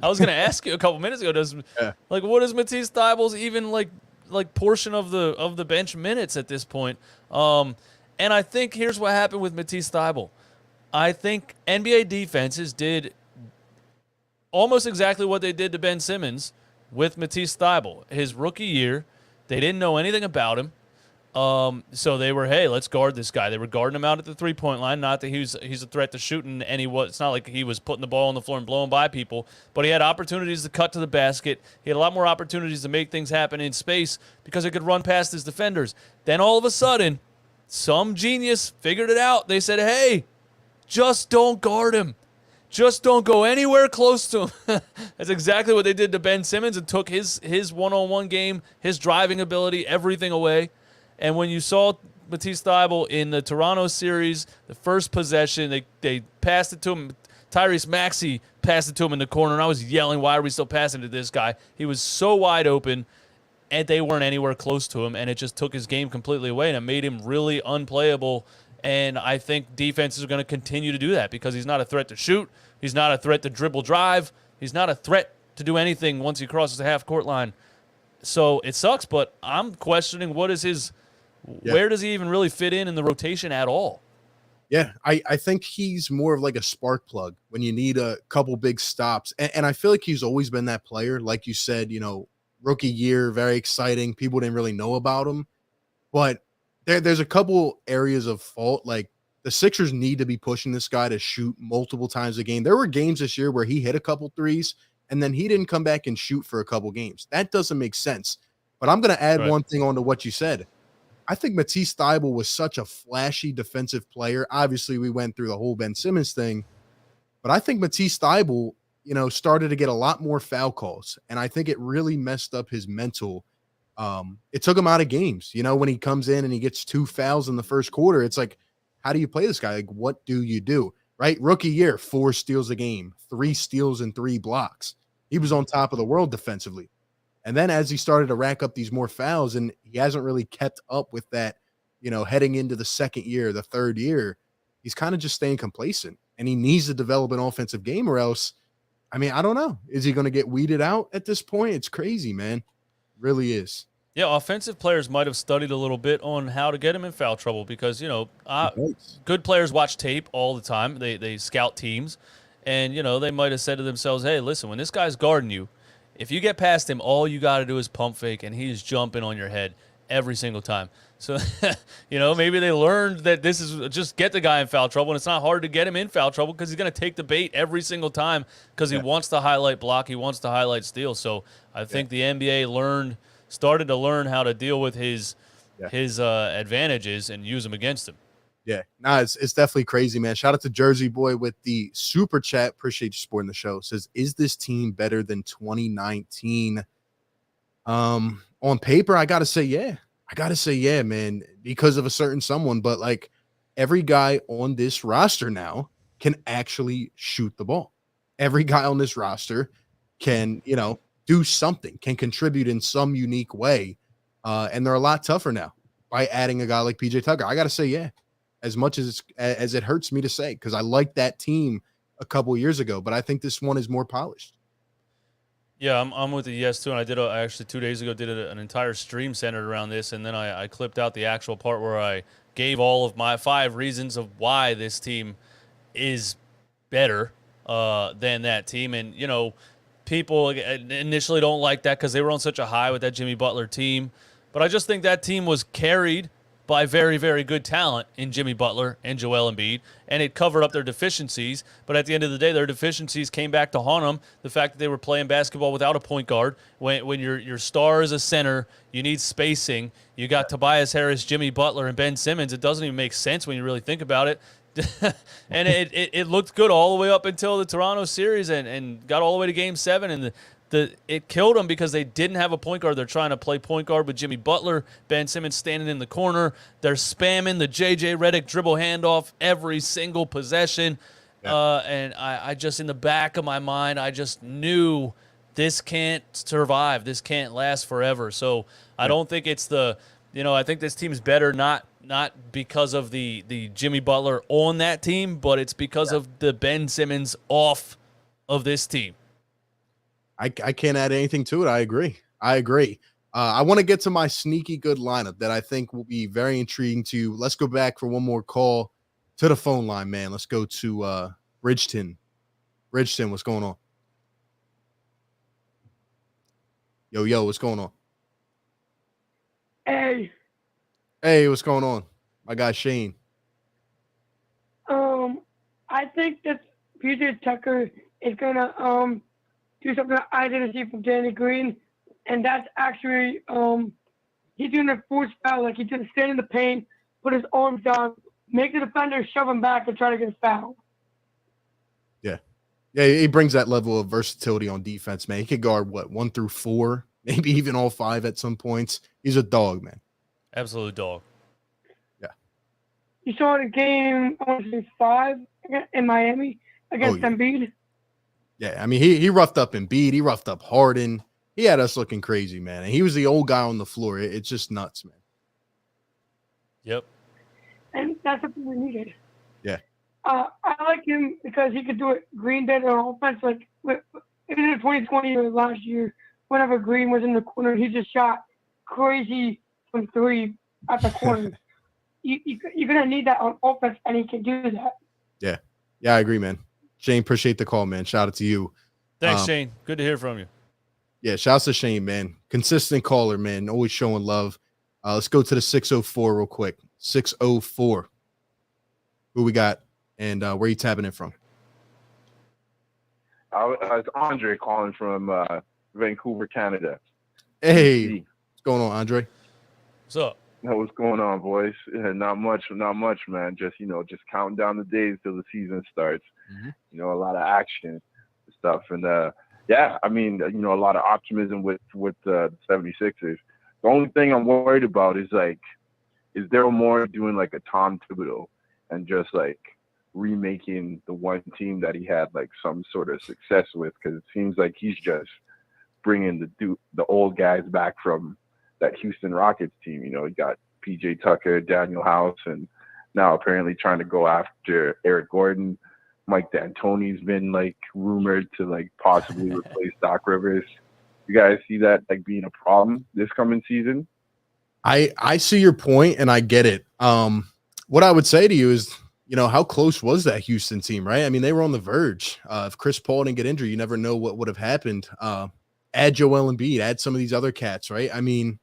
was going to ask you a couple minutes ago, what is Matisse Thybulle's even like portion of the bench minutes at this point? And I think here's what happened with Matisse Thybulle. I think NBA defenses did almost exactly what they did to Ben Simmons with Matisse Thybulle. His rookie year, they didn't know anything about him. So they were, hey, let's guard this guy. They were guarding him out at the three-point line. Not that he's a threat to shooting, and it's not like he was putting the ball on the floor and blowing by people, but he had opportunities to cut to the basket. He had a lot more opportunities to make things happen in space because he could run past his defenders. Then all of a sudden, some genius figured it out. They said, hey, just don't guard him. Just don't go anywhere close to him. That's exactly what they did to Ben Simmons and took his one-on-one game, his driving ability, everything away. And when you saw Matisse Thybulle in the Toronto series, the first possession, they passed it to him. Tyrese Maxey passed it to him in the corner, and I was yelling, why are we still passing to this guy? He was so wide open, and they weren't anywhere close to him, and it just took his game completely away, and it made him really unplayable. And I think defenses are going to continue to do that because he's not a threat to shoot. He's not a threat to dribble drive. He's not a threat to do anything once he crosses the half-court line. So it sucks, but I'm questioning what is his – where does he even really fit in the rotation at all? Yeah, I think he's more of like a spark plug when you need a couple big stops. And I feel like he's always been that player. Like you said, rookie year, very exciting. People didn't really know about him. But there's a couple areas of fault. Like the Sixers need to be pushing this guy to shoot multiple times a game. There were games this year where he hit a couple threes and then he didn't come back and shoot for a couple games. That doesn't make sense. But I'm going to add one thing onto what you said. I think Matisse Thybulle was such a flashy defensive player. Obviously, we went through the whole Ben Simmons thing, but I think Matisse Thybulle, started to get a lot more foul calls, and I think it really messed up his mental. It took him out of games. When he comes in and he gets 2 fouls in the first quarter, it's like, how do you play this guy? Like, what do you do? Right? Rookie year, 4 steals a game, 3 steals and 3 blocks. He was on top of the world defensively. And then as he started to rack up these more fouls, and he hasn't really kept up with that, heading into the second year, the third year, he's kind of just staying complacent. And he needs to develop an offensive game or else, I don't know. Is he going to get weeded out at this point? It's crazy, man. It really is. Yeah, offensive players might have studied a little bit on how to get him in foul trouble because, good players watch tape all the time. They scout teams. And, they might have said to themselves, hey, listen, when this guy's guarding you, if you get past him, all you got to do is pump fake, and he's jumping on your head every single time. So, maybe they learned that this is just get the guy in foul trouble, and it's not hard to get him in foul trouble because he's going to take the bait every single time because he wants to highlight block, he wants to highlight steal. So I think the NBA started to learn how to deal with his advantages and use them against him. Yeah, it's definitely crazy, man. Shout out to Jersey Boy with the super chat. Appreciate you supporting the show. Says, is this team better than 2019? On paper, I got to say, yeah, man, because of a certain someone. But like every guy on this roster now can actually shoot the ball. Every guy on this roster can, do something, can contribute in some unique way. And they're a lot tougher now by adding a guy like PJ Tucker. I got to say, yeah. As much as it hurts me to say, because I liked that team a couple of years ago, but I think this one is more polished. Yeah, I'm with the yes too, and I actually 2 days ago did an entire stream centered around this, and then I clipped out the actual part where I gave all of my 5 reasons of why this team is better than that team, and people initially don't like that because they were on such a high with that Jimmy Butler team, but I just think that team was carried by very, very good talent in Jimmy Butler and Joel Embiid, and it covered up their deficiencies. But at the end of the day, their deficiencies came back to haunt them. The fact that they were playing basketball without a point guard. When your star is a center, you need spacing. You got Tobias Harris, Jimmy Butler, and Ben Simmons. It doesn't even make sense when you really think about it. And it looked good all the way up until the Toronto series and got all the way to Game 7, and it killed them because they didn't have a point guard. They're trying to play point guard with Jimmy Butler, Ben Simmons standing in the corner. They're spamming the J.J. Redick dribble handoff every single possession. Yeah. And I just, in the back of my mind, I just knew this can't survive. This can't last forever. So I don't think it's I think this team's better not because of the Jimmy Butler on that team, but it's because of the Ben Simmons off of this team. I can't add anything to it. I agree. I want to get to my sneaky good lineup that I think will be very intriguing to you. Let's go back for one more call to the phone line, man. Let's go to Bridgeton. Bridgeton, what's going on? Yo, what's going on? Hey, what's going on? My guy Shane. I think that PJ Tucker is gonna do something that I didn't see from Danny Green, and that's actually he's doing a force foul, like he's gonna stand in the paint, put his arms down, make the defender shove him back and try to get a foul. Yeah, he brings that level of versatility on defense, man. He could guard 1 through 4, maybe even all 5 at some points. He's a dog, man. Absolute dog. Yeah. You saw the game, I want to say 5 in Miami against Embiid. Yeah, I mean, he roughed up Embiid. He roughed up Harden. He had us looking crazy, man. And he was the old guy on the floor. It's just nuts, man. Yep. And that's something we needed. Yeah. I like him because he could do it. Green did on offense, like in the 2020 or last year, whenever Green was in the corner, he just shot crazy from 3 at the corner. You're gonna need that on offense, and he can do that. Yeah, I agree, man. Shane, appreciate the call, man. Shout out to you. Thanks, Shane. Good to hear from you. Yeah, shouts to Shane, man. Consistent caller, man. Always showing love. Let's go to the 604 real quick. 604. Who we got? And where you tapping in from? It's Andre calling from Vancouver, Canada. Hey, what's going on, Andre? What's up? What's going on, boys? Not much, man. Just counting down the days till the season starts. Mm-hmm. A lot of action and stuff. And yeah, I mean, a lot of optimism with the 76ers. The only thing I'm worried about is Daryl Morey doing like a Tom Thibodeau and just like remaking the one team that he had like some sort of success with, because it seems like he's just bringing the old guys back from that Houston Rockets team. You got PJ Tucker, Daniel House, and now apparently trying to go after Eric Gordon. Mike D'Antoni's been like rumored to like possibly replace Doc Rivers. You guys see that like being a problem this coming season? I see your point and I get it. What I would say to you is, how close was that Houston team, right? I mean, they were on the verge. If Chris Paul didn't get injured, you never know what would have happened. Add Joel Embiid, add some of these other cats, right? I mean,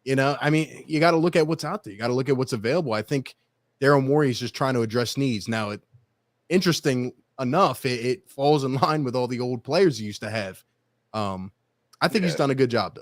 you got to look at what's out there. You got to look at what's available. I think Daryl Morey is just trying to address needs. Now, interesting enough, it falls in line with all the old players he used to have. I think he's done a good job, though.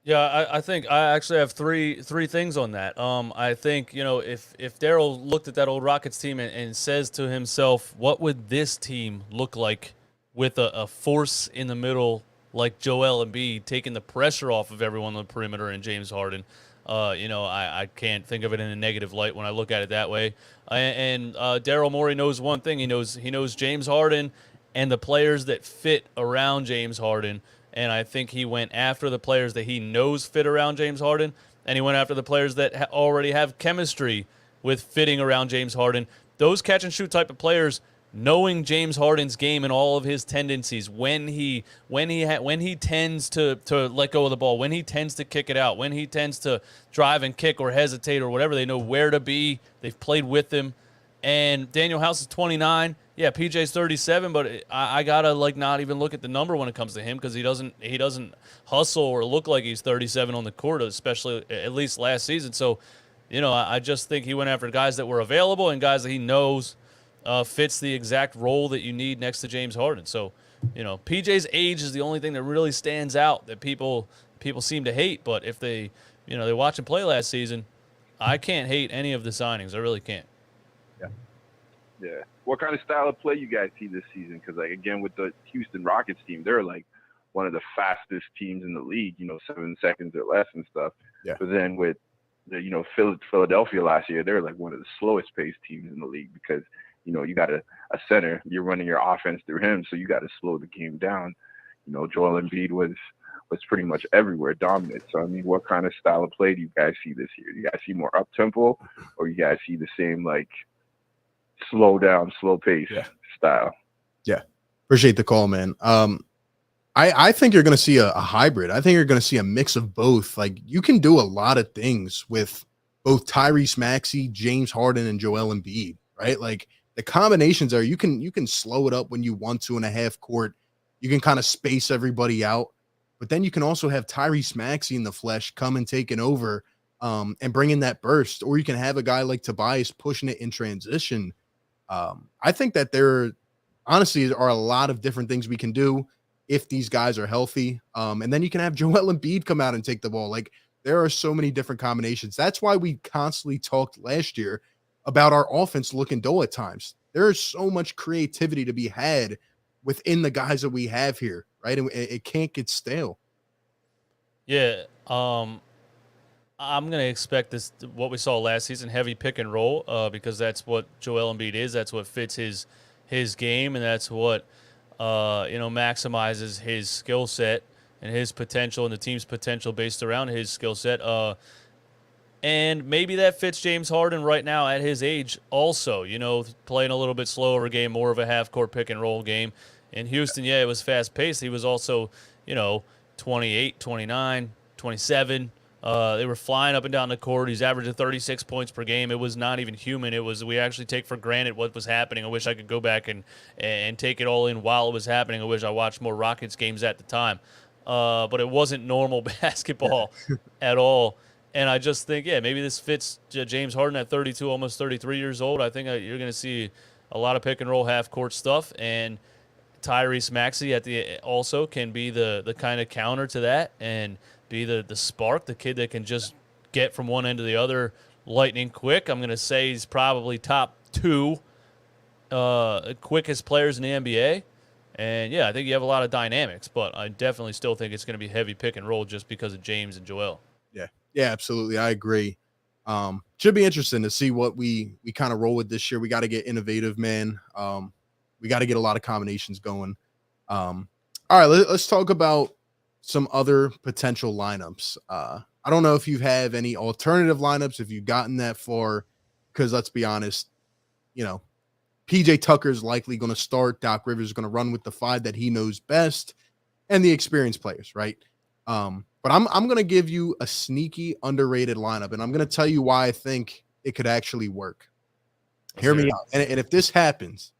Yeah, I think I actually have three things on that. I think, if Daryl looked at that old Rockets team and says to himself, what would this team look like with a force in the middle like Joel Embiid, taking the pressure off of everyone on the perimeter and James Harden? I can't think of it in a negative light when I look at it that way. And Daryl Morey knows one thing. He knows James Harden and the players that fit around James Harden. And I think he went after the players that he knows fit around James Harden, and he went after the players that already have chemistry with fitting around James Harden. Those catch-and-shoot type of players, knowing James Harden's game and all of his tendencies, when he tends to let go of the ball, when he tends to kick it out, when he tends to drive and kick or hesitate or whatever, they know where to be. They've played with him. And Daniel House is 29. Yeah, PJ's 37, but I gotta not even look at the number when it comes to him, because he doesn't hustle or look like he's 37 on the court, especially at least last season. So, I just think he went after guys that were available and guys that he knows fits the exact role that you need next to James Harden. So, PJ's age is the only thing that really stands out that people seem to hate. But if they watch him play last season, I can't hate any of the signings. I really can't. Yeah. What kind of style of play you guys see this season? Because, again, with the Houston Rockets team, they're, one of the fastest teams in the league, 7 seconds or less and stuff. Yeah. But then with, Philadelphia last year, they're, one of the slowest paced teams in the league because, you got a center. You're running your offense through him, so you got to slow the game down. Joel Embiid was it's pretty much everywhere dominant. So, I mean, what kind of style of play do you guys see this year? Do you guys see more up-tempo, or you guys see the same, like, slow down, slow pace style? Yeah. Appreciate the call, man. I think you're going to see a hybrid. I think you're going to see a mix of both. Like, you can do a lot of things with both Tyrese Maxey, James Harden, and Joel Embiid, right? Like, the combinations are you can slow it up when you want to in a half court. You can kind of space everybody out, but then you can also have Tyrese Maxey in the flesh come and taking over and bring in that burst, or you can have a guy like Tobias pushing it in transition. I think that there honestly are a lot of different things we can do if these guys are healthy. And then you can have Joel Embiid come out and take the ball. Like, there are so many different combinations. That's why we constantly talked last year about our offense looking dull at times. There is so much creativity to be had within the guys that we have here, right? And it can't get stale. Yeah. I'm going to expect this, what we saw last season, heavy pick and roll, because that's what Joel Embiid is. That's what fits his game, and that's what maximizes his skill set and his potential and the team's potential based around his skill set. And maybe that fits James Harden right now at his age also, playing a little bit slower game, more of a half-court pick-and-roll game. In Houston, it was fast-paced. He was also, 28, 29, 27. They were flying up and down the court. He's averaging 36 points per game. It was not even human. It was, we actually take for granted what was happening. I wish I could go back and take it all in while it was happening. I wish I watched more Rockets games at the time. But it wasn't normal basketball at all. And I just think, maybe this fits James Harden at 32, almost 33 years old. I think you're going to see a lot of pick-and-roll half-court stuff. And Tyrese Maxey also can be the kind of counter to that and be the spark, the kid that can just get from one end to the other lightning quick. I'm going to say he's probably top 2 quickest players in the NBA. And, I think you have a lot of dynamics. But I definitely still think it's going to be heavy pick-and-roll just because of James and Joel. Yeah, absolutely. I agree. Should be interesting to see what we kind of roll with this year. We got to get innovative, man. We got to get a lot of combinations going. All right, let's talk about some other potential lineups. I don't know if you have any alternative lineups, if you've gotten that far, because let's be honest, PJ Tucker's likely going to start. Doc Rivers is going to run with the 5 that he knows best and the experienced players, right? But I'm going to give you a sneaky, underrated lineup, and I'm going to tell you why I think it could actually work. Hear me out. And if this happens,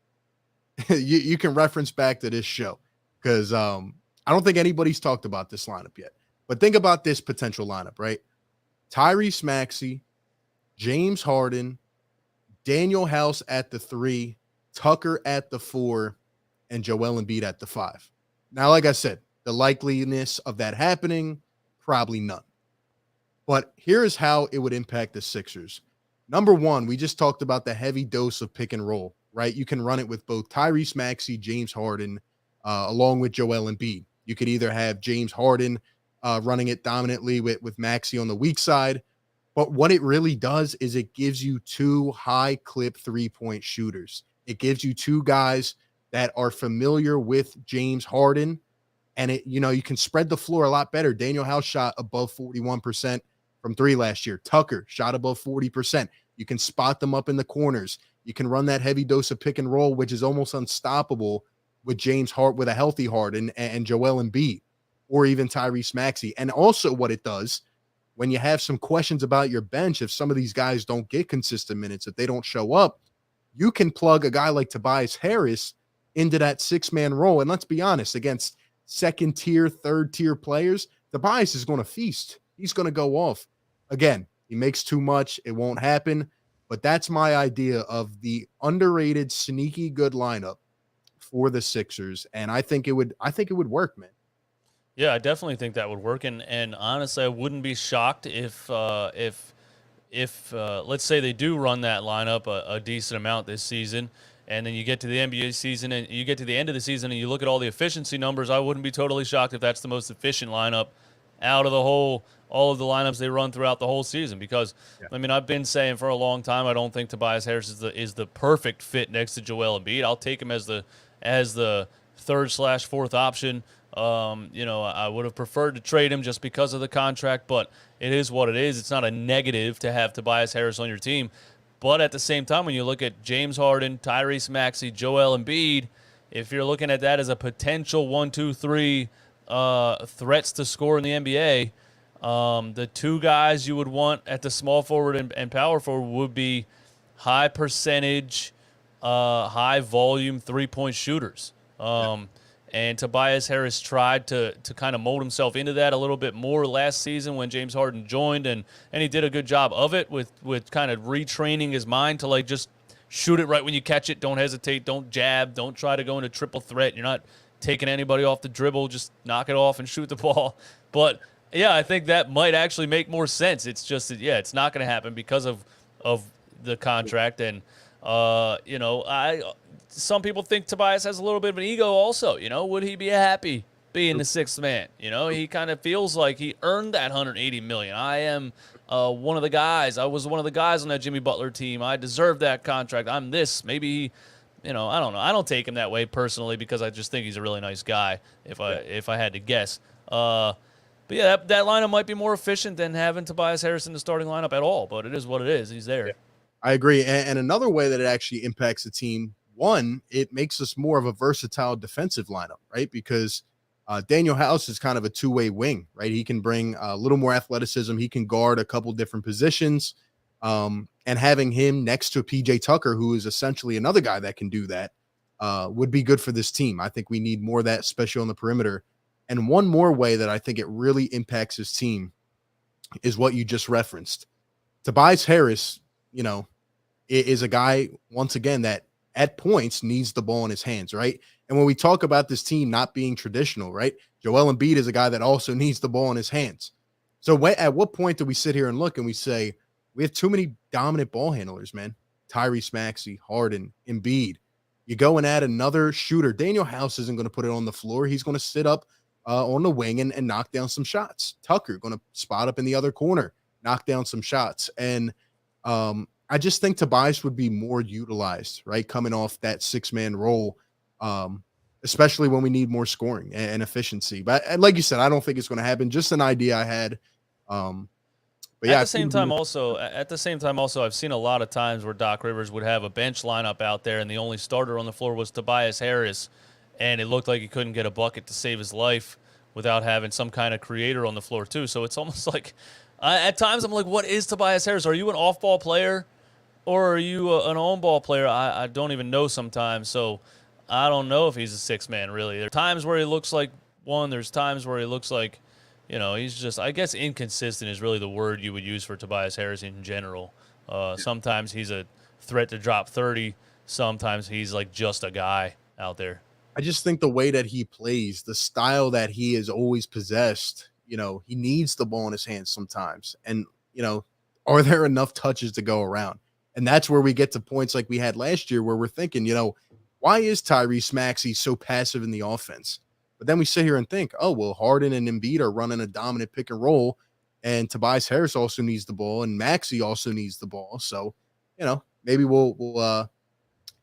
you can reference back to this show because I don't think anybody's talked about this lineup yet. But think about this potential lineup, right? Tyrese Maxey, James Harden, Daniel House at the 3, Tucker at the 4, and Joel Embiid at the 5. Now, like I said, the likeliness of that happening, probably none. But here's how it would impact the Sixers. Number one, we just talked about the heavy dose of pick and roll, right? You can run it with both Tyrese Maxey, James Harden, along with Joel Embiid. You could either have James Harden running it dominantly with Maxey on the weak side. But what it really does is it gives you 2 high-clip three-point shooters. It gives you 2 guys that are familiar with James Harden. And you can spread the floor a lot better. Daniel House shot above 41% from 3 last year. Tucker shot above 40%. You can spot them up in the corners. You can run that heavy dose of pick and roll, which is almost unstoppable with James Hart, with a healthy Harden and Joel Embiid, or even Tyrese Maxey. And also what it does, when you have some questions about your bench, if some of these guys don't get consistent minutes, if they don't show up, you can plug a guy like Tobias Harris into that 6-man role. And let's be honest, against second-tier, third-tier players, Tobias is going to feast. He's going to go off. Again, he makes too much. It won't happen. But that's my idea of the underrated, sneaky good lineup for the Sixers. And I think it would work, man. Yeah, I definitely think that would work. And honestly, I wouldn't be shocked if let's say they do run that lineup a decent amount this season, and then you get to the NBA season and you get to the end of the season and you look at all the efficiency numbers. I wouldn't be totally shocked if that's the most efficient lineup out of all of the lineups they run throughout the whole season. Because, I mean, I've been saying for a long time I don't think Tobias Harris is the perfect fit next to Joel Embiid. I'll take him as the 3rd/4th option I would have preferred to trade him just because of the contract, but it is what it is. It's not a negative to have Tobias Harris on your team. But at the same time, when you look at James Harden, Tyrese Maxey, Joel Embiid, if you're looking at that as a potential 1, 2, 3 threats to score in the NBA, the two guys you would want at the small forward and power forward would be high percentage, high volume 3-point shooters. And Tobias Harris tried to kind of mold himself into that a little bit more last season when James Harden joined, and he did a good job of it with kind of retraining his mind to like just shoot it right when you catch it. Don't hesitate. Don't jab. Don't try to go into triple threat. You're not taking anybody off the dribble. Just knock it off and shoot the ball. But, yeah, I think that might actually make more sense. It's just that, yeah, it's not going to happen because of the contract. And, some people think Tobias has a little bit of an ego also. Would he be happy being the sixth man? He kind of feels like he earned that $180 million. I am one of the guys. I was one of the guys on that Jimmy Butler team. I deserve that contract. I'm this. Maybe I don't know. I don't take him that way personally because I just think he's a really nice guy if I had to guess. But yeah, that lineup might be more efficient than having Tobias Harris in the starting lineup at all. But it is what it is. He's there. Yeah. I agree. And another way that it actually impacts the team, one, it makes us more of a versatile defensive lineup, right? Because Daniel House is kind of a two-way wing, right? He can bring a little more athleticism. He can guard a couple different positions. And having him next to PJ Tucker, who is essentially another guy that can do that, would be good for this team. I think we need more of that, especially on the perimeter. And one more way that I think it really impacts his team is what you just referenced. Tobias Harris, is a guy, once again, that at points needs the ball in his hands, right? And when we talk about this team not being traditional, right? Joel Embiid is a guy that also needs the ball in his hands. So at what point do we sit here and look and we say, we have too many dominant ball handlers, man? Tyrese Maxey, Harden, Embiid. You go and add another shooter. Daniel House isn't going to put it on the floor. He's going to sit up on the wing and knock down some shots. Tucker going to spot up in the other corner, knock down some shots. And I just think Tobias would be more utilized, right? Coming off that 6-man role, especially when we need more scoring and efficiency. But like you said, I don't think it's going to happen. Just an idea I had. But yeah, at the same time, also, I've seen a lot of times where Doc Rivers would have a bench lineup out there, and the only starter on the floor was Tobias Harris, and it looked like he couldn't get a bucket to save his life without having some kind of creator on the floor too. So it's almost like, at times I'm like, what is Tobias Harris? Are you an off-ball player, or are you an on-ball player? I don't even know sometimes. So I don't know if he's a six-man really. There are times where he looks like one. There's times where he looks like, he's just, I guess inconsistent is really the word you would use for Tobias Harris in general. Sometimes he's a threat to drop 30. Sometimes he's like just a guy out there. I just think the way that he plays, the style that he has always possessed, he needs the ball in his hands sometimes. And, are there enough touches to go around? And that's where we get to points like we had last year where we're thinking, why is Tyrese Maxey so passive in the offense? But then we sit here and think, oh, well, Harden and Embiid are running a dominant pick and roll, and Tobias Harris also needs the ball, and Maxey also needs the ball. So, maybe we'll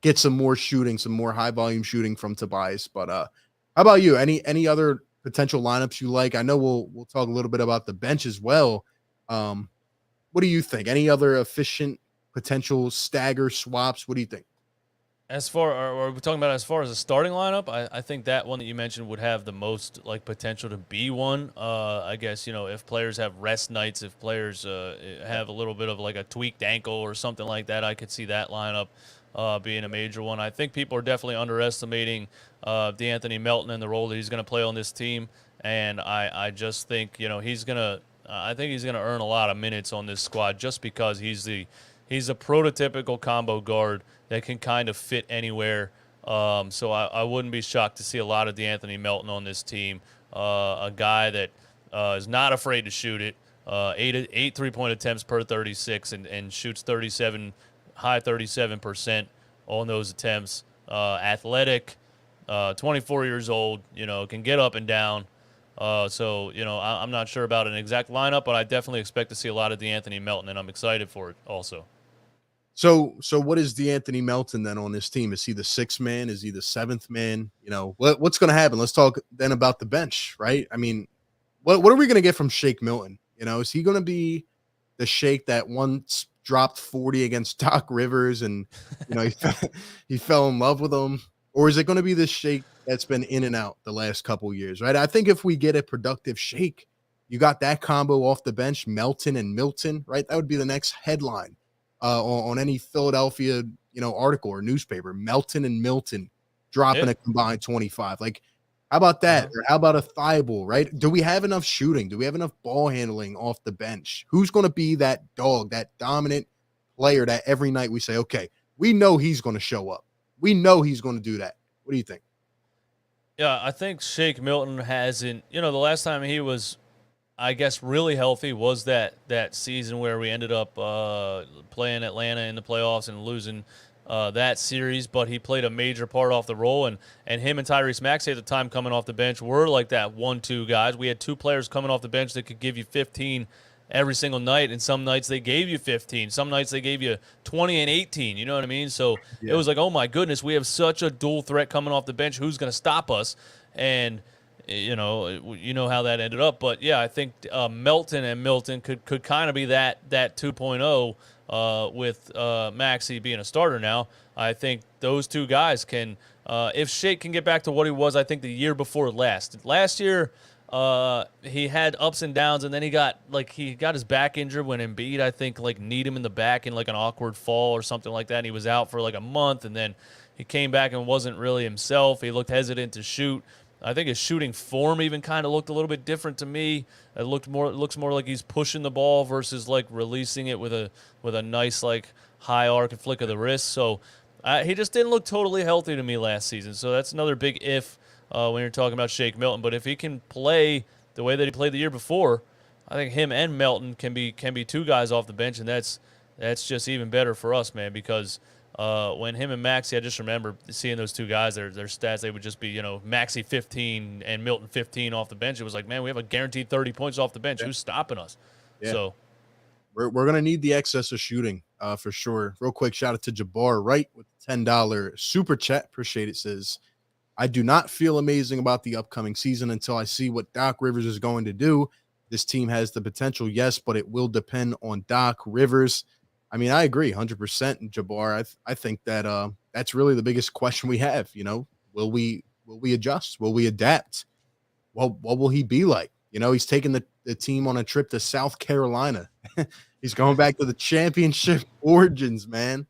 get some more shooting, some more high volume shooting from Tobias. But how about you? Any other potential lineups you like? I know we'll talk a little bit about the bench as well. What do you think? Any other efficient potential stagger swaps? What do you think? Are we talking about as far as a starting lineup? I think that one that you mentioned would have the most potential to be one. I guess, if players have rest nights, if players have a little bit of a tweaked ankle or something like that, I could see that lineup being a major one. I think people are definitely underestimating DeAnthony Melton and the role that he's going to play on this team. And I just think, he's going to earn a lot of minutes on this squad just because he's a prototypical combo guard that can kind of fit anywhere. So I wouldn't be shocked to see a lot of DeAnthony Melton on this team. A guy that is not afraid to shoot it. 8 3-point attempts per 36 and shoots high 37% on those attempts. Athletic, 24 years old, can get up and down. So I'm not sure about an exact lineup, but I definitely expect to see a lot of DeAnthony Melton, and I'm excited for it also. So what is DeAnthony Melton then on this team? Is he the sixth man? Is he the seventh man? You know, what's going to happen? Let's talk then about the bench, right? I mean, what are we going to get from Shake Milton? You know, is he going to be the Shake that once dropped 40 against Doc Rivers and, you know, he fell in love with him? Or is it going to be this Shake that's been in and out the last couple years, right? I think if we get a productive Shake, you got that combo off the bench, Melton and Milton, right? That would be the next headline on any Philadelphia, you know, article or newspaper. Melton and Milton dropping a combined 25. Like, how about that? Or how about a Thibault, right? Do we have enough shooting? Do we have enough ball handling off the bench? Who's going to be that dog, that dominant player that every night we say, okay, we know he's going to show up. We know he's going to do that. What do you think? Yeah, I think Shake Milton hasn't, you know, the last time he was, I guess, really healthy was that season where we ended up playing Atlanta in the playoffs and losing that series, but he played a major part off the role, and him and Tyrese Maxey at the time coming off the bench were like that 1-2 guys. We had two players coming off the bench that could give you 15 every single night, and some nights they gave you 15. Some nights they gave you 20 and 18, you know what I mean? So It was like, oh my goodness, we have such a dual threat coming off the bench. Who's going to stop us? And you know how that ended up. But, yeah, I think Melton and Milton could kind of be that 2.0 with Maxey being a starter now. I think those two guys can if Shake can get back to what he was, I think, the year before last. Last year he had ups and downs, and then he got his back injured when Embiid, I think, like, kneed him in the back in, like, an awkward fall or something like that, and he was out for, like, a month, and then he came back and wasn't really himself. He looked hesitant to shoot. I think his shooting form even kind of looked a little bit different to me. It looks more like he's pushing the ball versus like releasing it with a nice like high arc and flick of the wrist. So he just didn't look totally healthy to me last season. So that's another big if when you're talking about Shake Milton. But if he can play the way that he played the year before, I think him and Melton can be two guys off the bench, and that's just even better for us, man, because when him and Maxey, I just remember seeing those two guys, their stats, they would just be, you know, Maxey 15 and Milton 15 off the bench. It was like, man, we have a guaranteed 30 points off the bench. Who's stopping us? Yeah. So we're going to need the excess of shooting for sure. Real quick, shout out to Jabbar Wright with $10 super chat. Appreciate it. Says, I do not feel amazing about the upcoming season until I see what Doc Rivers is going to do. This team has the potential, yes, but it will depend on Doc Rivers. I mean, I agree 100%, Jabbar. I think that that's really the biggest question we have. You know, will we adjust? Will we adapt? What will he be like? You know, he's taking the team on a trip to South Carolina. He's going back to the championship origins, man.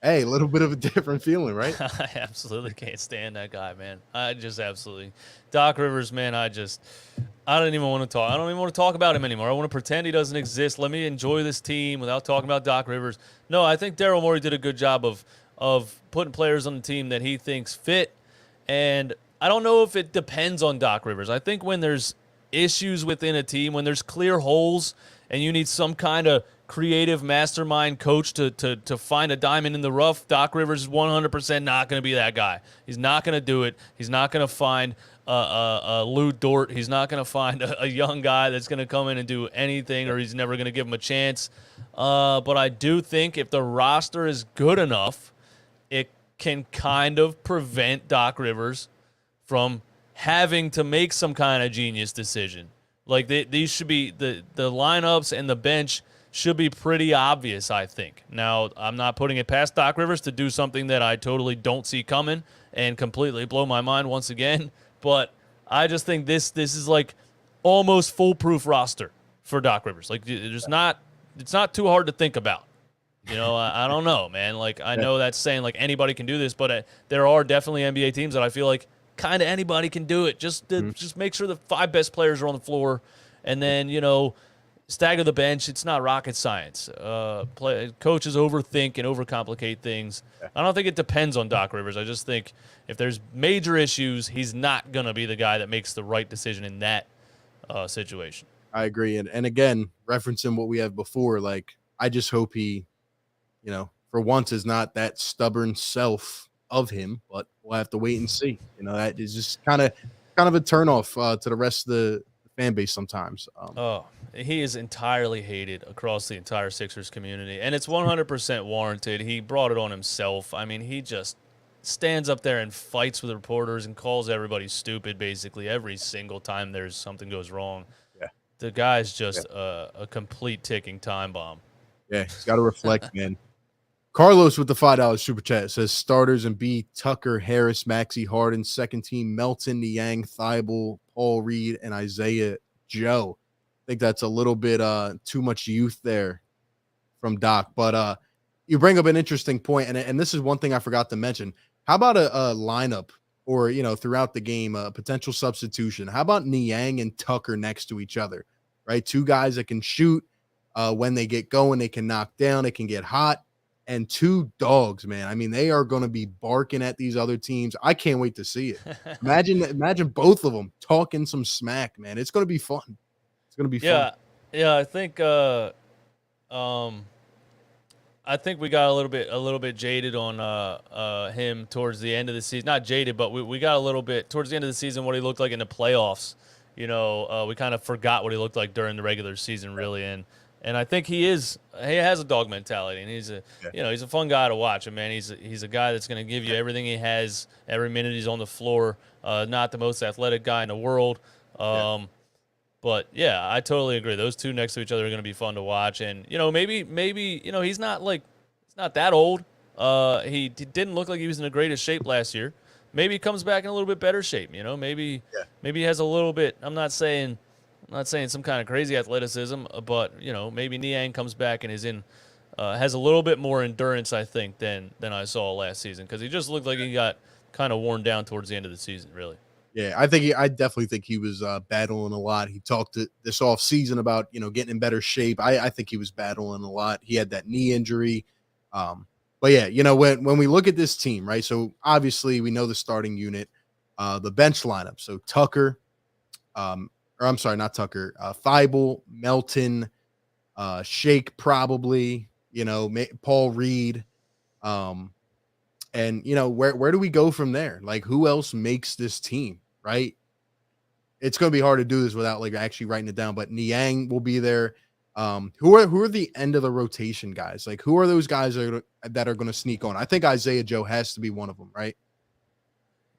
Hey, a little bit of a different feeling, right? I absolutely can't stand that guy, man. I just absolutely. Doc Rivers, man, I don't even want to talk. I don't even want to talk about him anymore. I want to pretend he doesn't exist. Let me enjoy this team without talking about Doc Rivers. No, I think Daryl Morey did a good job of putting players on the team that he thinks fit. And I don't know if it depends on Doc Rivers. I think when there's issues within a team, when there's clear holes and you need some kind of creative mastermind coach to find a diamond in the rough, Doc Rivers is 100% not going to be that guy. He's not going to do it. He's not going to find a Lou Dort. He's not going to find a young guy that's going to come in and do anything, or he's never going to give him a chance. But I do think if the roster is good enough, it can kind of prevent Doc Rivers from having to make some kind of genius decision. Like these should be the lineups and the bench should be pretty obvious, I think. Now, I'm not putting it past Doc Rivers to do something that I totally don't see coming and completely blow my mind once again. But I just think this is like almost foolproof roster for Doc Rivers. Like it's not too hard to think about. You know, I don't know, man. Like I know that's saying like anybody can do this, but there are definitely NBA teams that I feel like kind of anybody can do it. Just make sure the 5 best players are on the floor, and then, you know, stagger the bench. It's not rocket science. Coaches overthink and overcomplicate things. I don't think it depends on Doc Rivers. I just think if there's major issues, he's not going to be the guy that makes the right decision in that situation. I agree. And again, referencing what we have before, like, I just hope he, you know, for once is not that stubborn self of him, but we'll have to wait and see. You know, that is just kind of a turnoff to the rest of the fan base sometimes. He is entirely hated across the entire Sixers community, and it's 100% warranted. He brought it on himself. I mean, he just stands up there and fights with reporters and calls everybody stupid basically every single time there's something goes wrong. Yeah. The guy's just a complete ticking time bomb. Yeah, he's got to reflect, man. Carlos with the $5 super chat says starters Embiid, Tucker, Harris, Maxey, Harden, second team Melton, Niang, Thibault, Paul Reed, and Isaiah Joe. I think that's a little bit too much youth there from Doc, but you bring up an interesting point, and this is one thing I forgot to mention. How about a lineup or, throughout the game, a potential substitution? How about Niang and Tucker next to each other, right? Two guys that can shoot when they get going, they can knock down, they can get hot. And two dogs, man. I mean, they are going to be barking at these other teams. I can't wait to see it. Imagine both of them talking some smack, man. It's going to be fun. It's going to be fun. Yeah. I think we got a little bit jaded on him towards the end of the season. Not jaded, but we got a little bit towards the end of the season what he looked like in the playoffs. We kind of forgot what he looked like during the regular season, really, and I think he has a dog mentality, and he's a fun guy to watch. And man, he's a guy that's going to give you everything he has every minute he's on the floor. Not the most athletic guy in the world, but yeah, I totally agree. Those two next to each other are going to be fun to watch. And maybe he's not that old. He didn't look like he was in the greatest shape last year. Maybe he comes back in a little bit better shape. Maybe he has a little bit. I'm not saying some kind of crazy athleticism, but maybe Niang comes back and has a little bit more endurance, I think, than I saw last season, because he just looked like he got kind of worn down towards the end of the season, really. Yeah, I definitely think he was battling a lot. He talked this off season about getting in better shape. I think he was battling a lot. He had that knee injury, but yeah, when we look at this team, right? So obviously we know the starting unit, the bench lineup. So Tucker, or I'm sorry, not Tucker, Thibault, Melton, Shake probably, Paul Reed. And, where do we go from there? Like, who else makes this team, right? It's going to be hard to do this without actually writing it down, but Niang will be there. Who are the end of the rotation guys? Like, who are those guys that are going to sneak on? I think Isaiah Joe has to be one of them, right?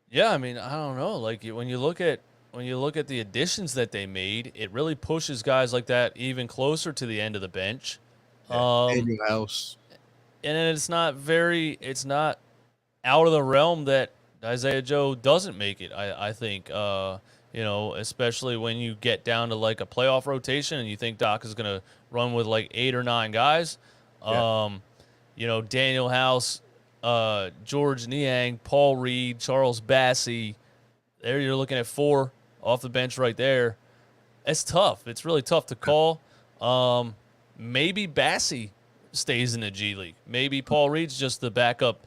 Yeah, I mean, I don't know. Like, when you look at the additions that they made, it really pushes guys like that even closer to the end of the bench. Anything else? And it's not out of the realm that Isaiah Joe doesn't make it. I think, especially when you get down to a playoff rotation and you think Doc is going to run with 8 or 9 guys. Daniel House, George Niang, Paul Reed, Charles Bassey. There you're looking at 4 off the bench right there. It's tough. It's really tough to call. Maybe Bassey stays in the G League. Maybe Paul Reed's just the backup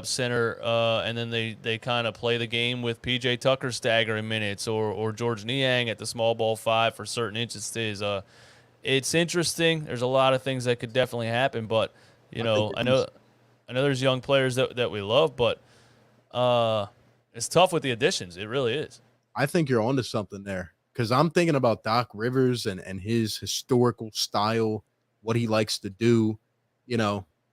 center, and then they kind of play the game with PJ Tucker staggering minutes, or George Niang at the small ball 5 for certain instances. It's interesting. There's a lot of things that could definitely happen, but I know there's young players that we love, but it's tough with the additions. It really is. I think you're onto something there, because I'm thinking about Doc Rivers and his historical style, what he likes to do.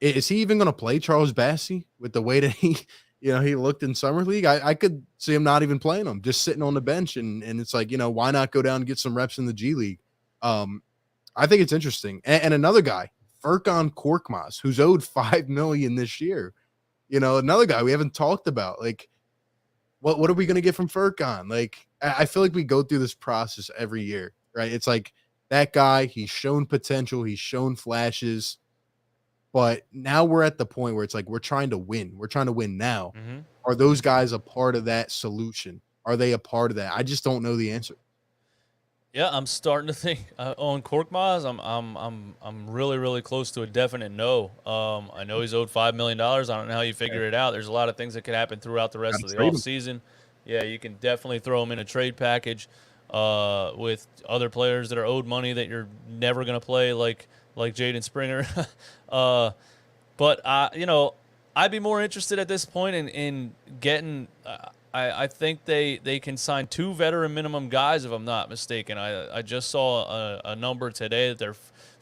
Is he even going to play Charles Bassey with the way that he looked in Summer League? I could see him not even playing him, just sitting on the bench. And it's why not go down and get some reps in the G League? I think it's interesting. And another guy, Furkan Korkmaz, who's owed $5 million this year. Another guy we haven't talked about. What are we going to get from Furkan? I feel like we go through this process every year, right? It's that guy, he's shown potential, he's shown flashes, but now we're at the point where it's we're trying to win. We're trying to win now. Mm-hmm. Are those guys a part of that solution? Are they a part of that? I just don't know the answer. Yeah, I'm starting to think on Korkmaz. I'm really, really close to a definite no. I know he's owed $5 million. I don't know how you figure it out. There's a lot of things that could happen throughout the rest of the offseason. Yeah, you can definitely throw him in a trade package with other players that are owed money that you're never going to play, like Jaden Springer. But I'd be more interested at this point in getting I think they can sign 2 veteran minimum guys, if I'm not mistaken. I just saw a number today that they're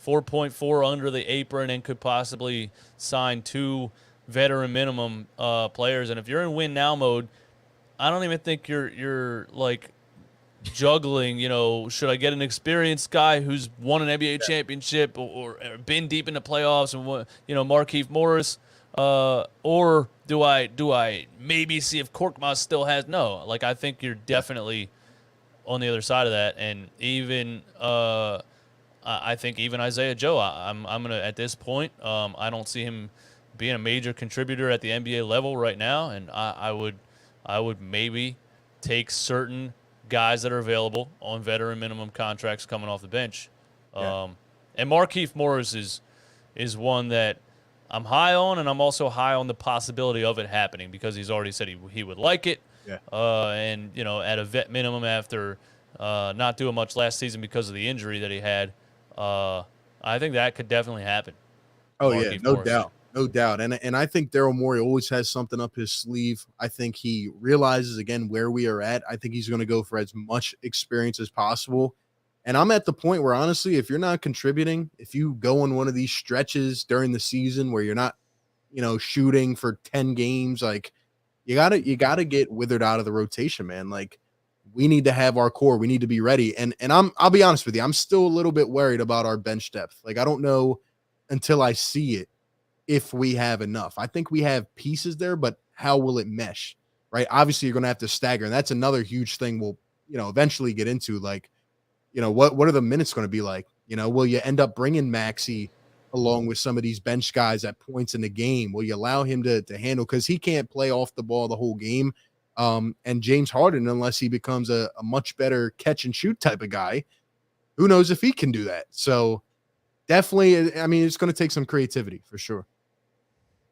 4.4 under the apron and could possibly sign 2 veteran minimum players. And if you're in win now mode, I don't even think you're like juggling, should I get an experienced guy who's won an NBA championship or been deep in the playoffs and Markieff Morris, or do I maybe see if Korkmaz still has? No, like I think you're definitely on the other side of that, and even I think even Isaiah Joe, I'm gonna at this point, I don't see him being a major contributor at the NBA level right now, and I would maybe take certain guys that are available on veteran minimum contracts coming off the bench. Yeah. And Markieff Morris is one that I'm high on, and I'm also high on the possibility of it happening because he's already said he would like it. Yeah. And, at a vet minimum after not doing much last season because of the injury that he had, I think that could definitely happen. Oh, Markieff yeah, no Morris. doubt. No doubt. And I think Daryl Morey always has something up his sleeve. I think he realizes, again, where we are at. I think he's going to go for as much experience as possible. And I'm at the point where, honestly, if you're not contributing, if you go on one of these stretches during the season where you're not, shooting for 10 games, like you gotta get withered out of the rotation, man. Like we need to have our core. We need to be ready. And I'll be honest with you, I'm still a little bit worried about our bench depth. Like I don't know until I see it if we have enough. I think we have pieces there, but how will it mesh? Right? Obviously, you're going to have to stagger, and that's another huge thing we'll, eventually get into. Like, what are the minutes going to be like? Will you end up bringing Maxey along with some of these bench guys at points in the game? Will you allow him to handle, because he can't play off the ball the whole game? And James Harden, unless he becomes a much better catch and shoot type of guy, who knows if he can do that? So definitely, I mean, it's going to take some creativity for sure.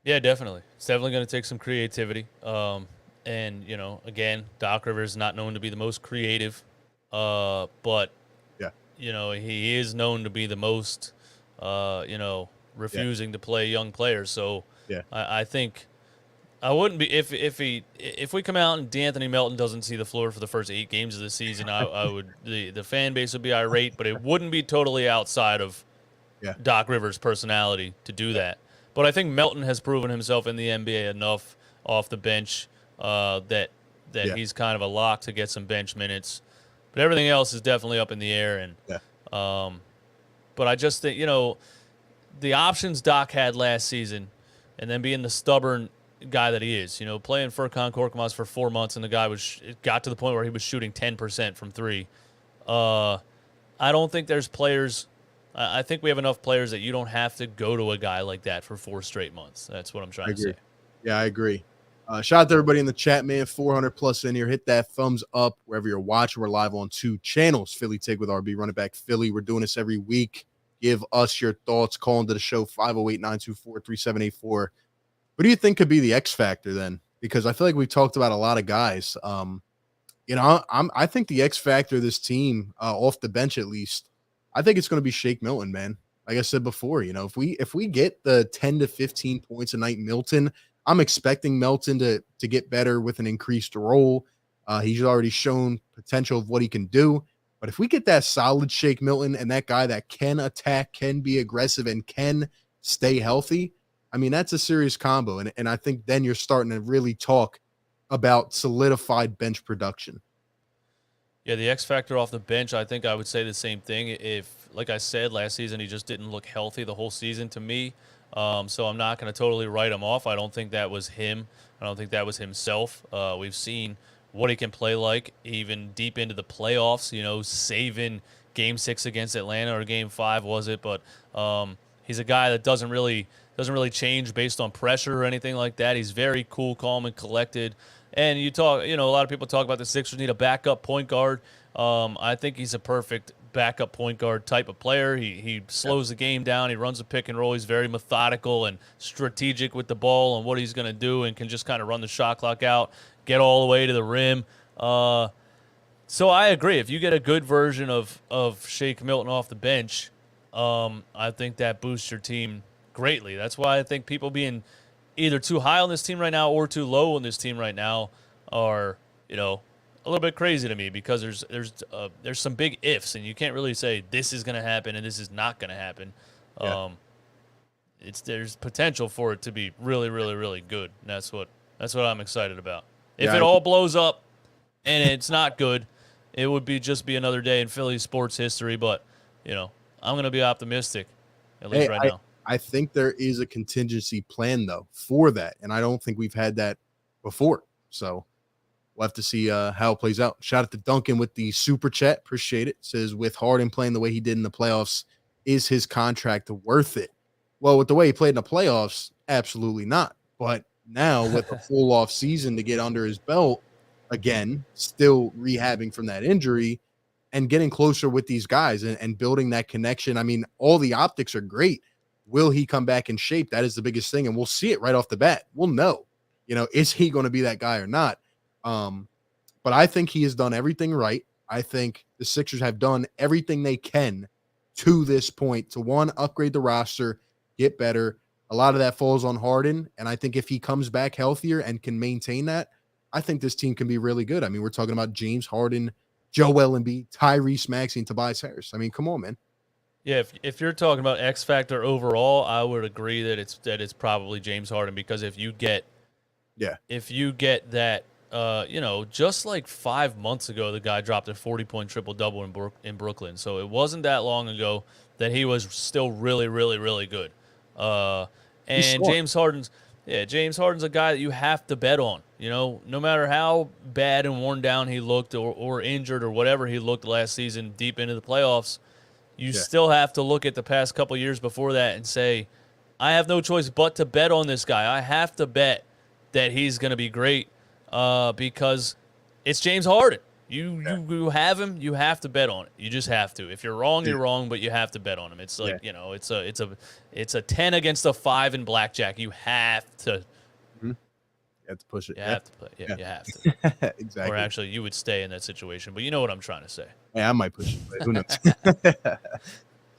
Yeah, definitely. It's definitely going to take some creativity. And, again, Doc Rivers is not known to be the most creative, but, yeah, he is known to be the most, refusing to play young players. So yeah, I think I wouldn't be if we come out and D'Anthony Melton doesn't see the floor for the first 8 games of the season, I would the fan base would be irate, but it wouldn't be totally outside of Doc Rivers' personality to do that. But I think Melton has proven himself in the NBA enough off the bench that he's kind of a lock to get some bench minutes. But everything else is definitely up in the air. And but I just think, the options Doc had last season, and then being the stubborn guy that he is, playing Furkan Korkmaz for 4 months, and the guy got to the point where he was shooting 10% from 3. I don't think there's players. I think we have enough players that you don't have to go to a guy like that for 4 straight months. That's what I'm trying to say. Yeah, I agree. Shout out to everybody in the chat, man. 400 plus in here. Hit that thumbs up wherever you're watching. We're live on 2 channels. Philly Take with RB, running back Philly. We're doing this every week. Give us your thoughts. Call into the show, 508-924-3784. What do you think could be the X factor then? Because I feel like we've talked about a lot of guys. I think the X factor of this team, off the bench at least, I think it's going to be Shake Milton, man. Like I said before, if we get the 10 to 15 points a night, Milton, I'm expecting Milton to get better with an increased role. He's already shown potential of what he can do. But if we get that solid Shake Milton and that guy that can attack, can be aggressive, and can stay healthy, I mean, that's a serious combo. And I think then you're starting to really talk about solidified bench production. Yeah, the X factor off the bench, I think I would say the same thing. If, like I said, last season he just didn't look healthy the whole season to me. So I'm not going to totally write him off. I don't think that was him. I don't think that was himself. We've seen what he can play like even deep into the playoffs, saving Game 6 against Atlanta, or Game 5 was it? But he's a guy that doesn't really change based on pressure or anything like that. He's very cool, calm, and collected. And a lot of people talk about the Sixers need a backup point guard. I think he's a perfect backup point guard type of player. He slows the game down. He runs a pick and roll. He's very methodical and strategic with the ball and what he's going to do, and can just kind of run the shot clock out, get all the way to the rim. So I agree. If you get a good version of Shake Milton off the bench, I think that boosts your team greatly. That's why I think people being either too high on this team right now or too low on this team right now are a little bit crazy to me because there's some big ifs, and you can't really say this is going to happen and this is not going to happen. Yeah. There's potential for it to be really, really, really good. And that's what I'm excited about. If Yeah, it all blows up and it's not good, it would just be another day in Philly sports history. But I'm going to be optimistic, at least right now. I think there is a contingency plan though for that, and I don't think we've had that before. So we'll have to see how it plays out. Shout out to Duncan with the super chat. Appreciate it. Says, with Harden playing the way he did in the playoffs, is his contract worth it? Well, with the way he played in the playoffs, absolutely not. But now with a full off season to get under his belt, again, still rehabbing from that injury and getting closer with these guys and building that connection. I mean, all the optics are great. Will he come back in shape? That is the biggest thing. And we'll see it right off the bat. We'll know, is he going to be that guy or not? But I think he has done everything right. I think the Sixers have done everything they can to this point to, one, upgrade the roster, get better. A lot of that falls on Harden. And I think if he comes back healthier and can maintain that, I think this team can be really good. I mean, we're talking about James Harden, Joel Embiid, Tyrese Maxey, and Tobias Harris. I mean, come on, man. Yeah, if you're talking about X factor overall, I would agree that it's probably James Harden, because if you get that, just like 5 months ago, the guy dropped a 40-point triple-double in Brooklyn. So it wasn't that long ago that he was still really, really, really good. And James Harden's a guy that you have to bet on. No matter how bad and worn down he looked or injured or whatever he looked last season deep into the playoffs, you still have to look at the past couple years before that and say, I have no choice but to bet on this guy. I have to bet that he's going to be great because it's James Harden. You have him, you have to bet on it. You just have to. If you're wrong, you're wrong, but you have to bet on him. It's like, it's a 10 against a 5 in blackjack. You have to. You have to push it. You have to play. Yeah, you have to. Exactly. Or actually, you would stay in that situation, but you know what I'm trying to say. Yeah, I might push it, but who knows?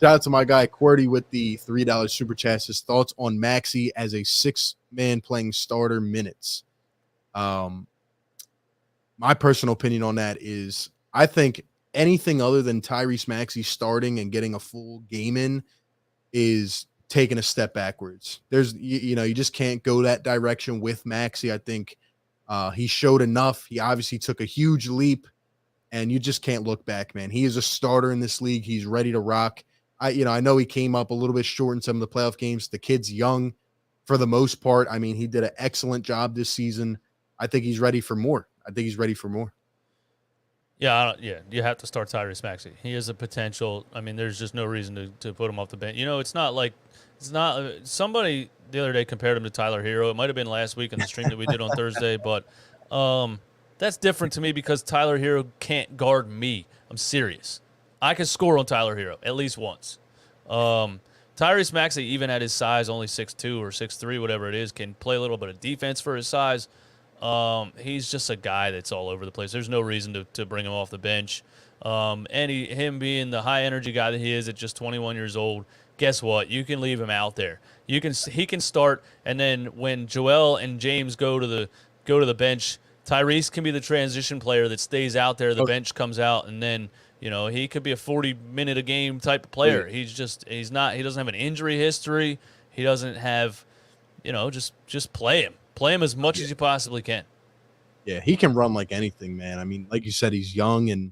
Shout out to my guy QWERTY with the $3 super chat. His thoughts on Maxey as a 6-man playing starter minutes. My personal opinion on that is I think anything other than Tyrese Maxey starting and getting a full game in is taking a step backwards. There's, you just can't go that direction with Maxey. I think he showed enough. He obviously took a huge leap, and you just can't look back, man. He is a starter in this league. He's ready to rock. I know he came up a little bit short in some of the playoff games. The kid's young for the most part. I mean, he did an excellent job this season. I think he's ready for more. Yeah, you have to start Tyrese Maxey. He has a potential. I mean, there's just no reason to put him off the bench. It's not somebody the other day compared him to Tyler Hero. It might have been last week in the stream that we did on Thursday, but that's different to me because Tyler Hero can't guard me. I'm serious. I can score on Tyler Hero at least once. Tyrese Maxey, even at his size, only 6'2" or 6'3", whatever it is, can play a little bit of defense for his size. He's just a guy that's all over the place. There's no reason to bring him off the bench. Him being the high energy guy that he is at just 21 years old, guess what? You can leave him out there. He can start, and then when Joel and James go to the bench, Tyrese can be the transition player that stays out there. The bench comes out, and then he could be a 40-minute a game type of player. He doesn't have an injury history. He doesn't have, just play him. Play him as much as you possibly can. Yeah, he can run like anything, man. I mean, like you said, he's young, and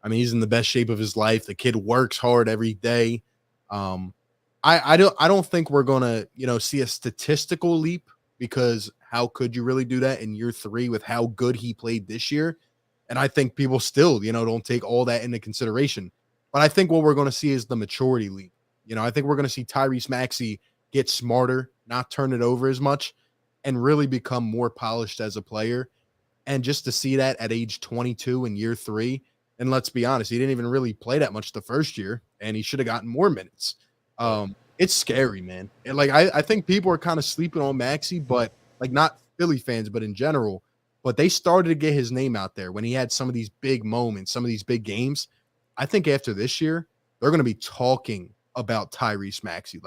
I mean, he's in the best shape of his life. The kid works hard every day. I don't think we're gonna, see a statistical leap, because how could you really do that in year 3 with how good he played this year? And I think people still, don't take all that into consideration. But I think what we're going to see is the maturity leap. I think we're going to see Tyrese Maxey get smarter, not turn it over as much, and really become more polished as a player. And just to see that at age 22 in year 3, and let's be honest, he didn't even really play that much the first year, and he should have gotten more minutes. It's scary, man. And I think people are kind of sleeping on Maxey, but not Philly fans, but in general. But they started to get his name out there when he had some of these big moments, some of these big games. I think after this year, they're going to be talking about Tyrese Maxey.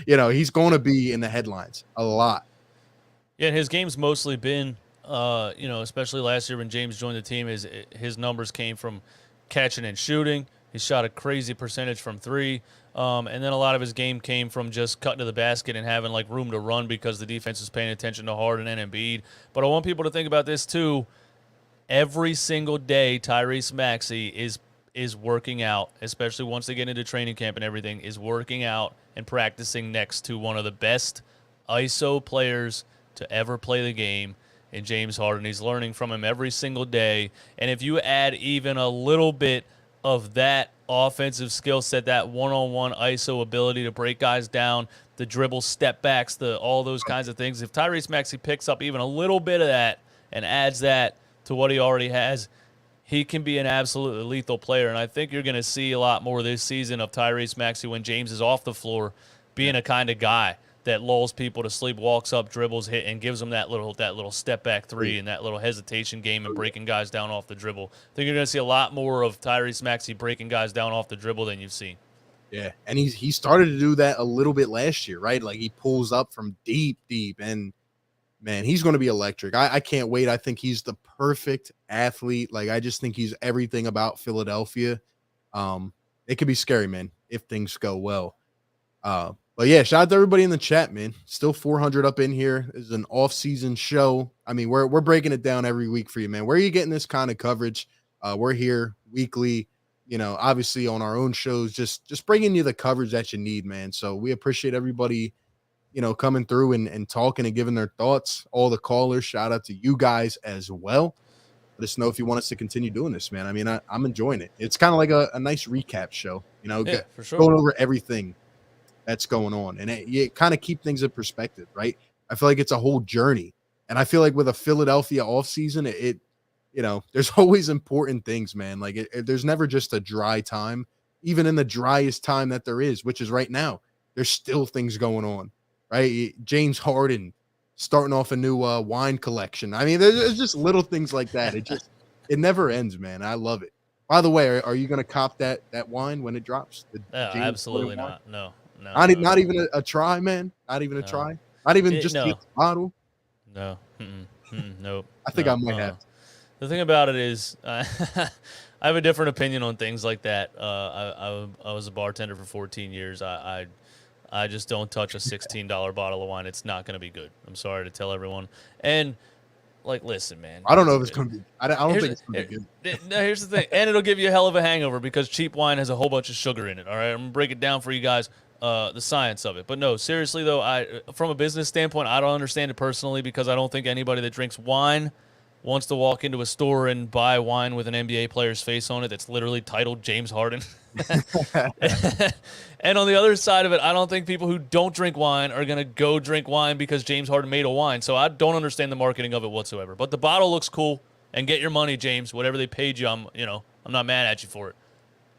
He's going to be in the headlines a lot. Yeah, his game's mostly been especially last year when James joined the team, his numbers came from catching and shooting. He shot a crazy percentage from three. And then a lot of his game came from just cutting to the basket and having like room to run because the defense was paying attention to Harden and Embiid. But I want people to think about this too. Every single day, Tyrese Maxey is working out, especially once they get into training camp and everything, is working out and practicing next to one of the best ISO players to ever play the game in James Harden. He's learning from him every single day. And if you add even a little bit of that offensive skill set, that one-on-one ISO ability to break guys down, the dribble step backs, all those kinds of things, if Tyrese Maxey picks up even a little bit of that and adds that to what he already has, he can be an absolutely lethal player. And I think you're going to see a lot more this season of Tyrese Maxey when James is off the floor being a kind of guy that lulls people to sleep, walks up, dribbles, hit, and gives them that little step back three and that little hesitation game and breaking guys down off the dribble. I think you're going to see a lot more of Tyrese Maxey breaking guys down off the dribble than you've seen. Yeah, and he started to do that a little bit last year, right? Like he pulls up from deep, and man, he's going to be electric. I can't wait. I think he's the perfect athlete. Like I just think he's everything about Philadelphia. It could be scary, man, if things go well. But yeah, shout out to everybody in the chat, man. Still 400 up in here. This is an off-season show. I mean, we're breaking it down every week for you, man. Where are you getting this kind of coverage? We're here weekly, obviously on our own shows, just bringing you the coverage that you need, man. So we appreciate everybody, coming through and talking and giving their thoughts. All the callers, shout out to you guys as well. Let us know if you want us to continue doing this, man. I mean, I'm enjoying it. It's kind of like a nice recap show, Yeah, for sure. Going over everything that's going on, and it kind of keep things in perspective, right? I feel like it's a whole journey, and I feel like with a Philadelphia offseason, it there's always important things, man. Like there's never just a dry time. Even in the driest time that there is, which is right now, there's still things going on, right? James Harden starting off a new wine collection. I mean, there's just little things like that. It never ends, man. I love it. By the way, are you going to cop that wine when it drops? No, absolutely not. No. Not even a try, man. Not even a try. Not even just the bottle. No. Nope. I think I might have. The thing about it is, I have a different opinion on things like that. I was a bartender for 14 years. I just don't touch a $16 bottle of wine. It's not going to be good. I'm sorry to tell everyone. And listen, man. I don't know if it's going to be. I don't think it's going to be good. No, here's the thing, and it'll give you a hell of a hangover because cheap wine has a whole bunch of sugar in it. All right, I'm gonna break it down for you guys. The science of it. But no, seriously though, from a business standpoint, I don't understand it personally because I don't think anybody that drinks wine wants to walk into a store and buy wine with an NBA player's face on it that's literally titled James Harden. And on the other side of it, I don't think people who don't drink wine are going to go drink wine because James Harden made a wine. So I don't understand the marketing of it whatsoever. But the bottle looks cool, and get your money, James. Whatever they paid you, I'm not mad at you for it.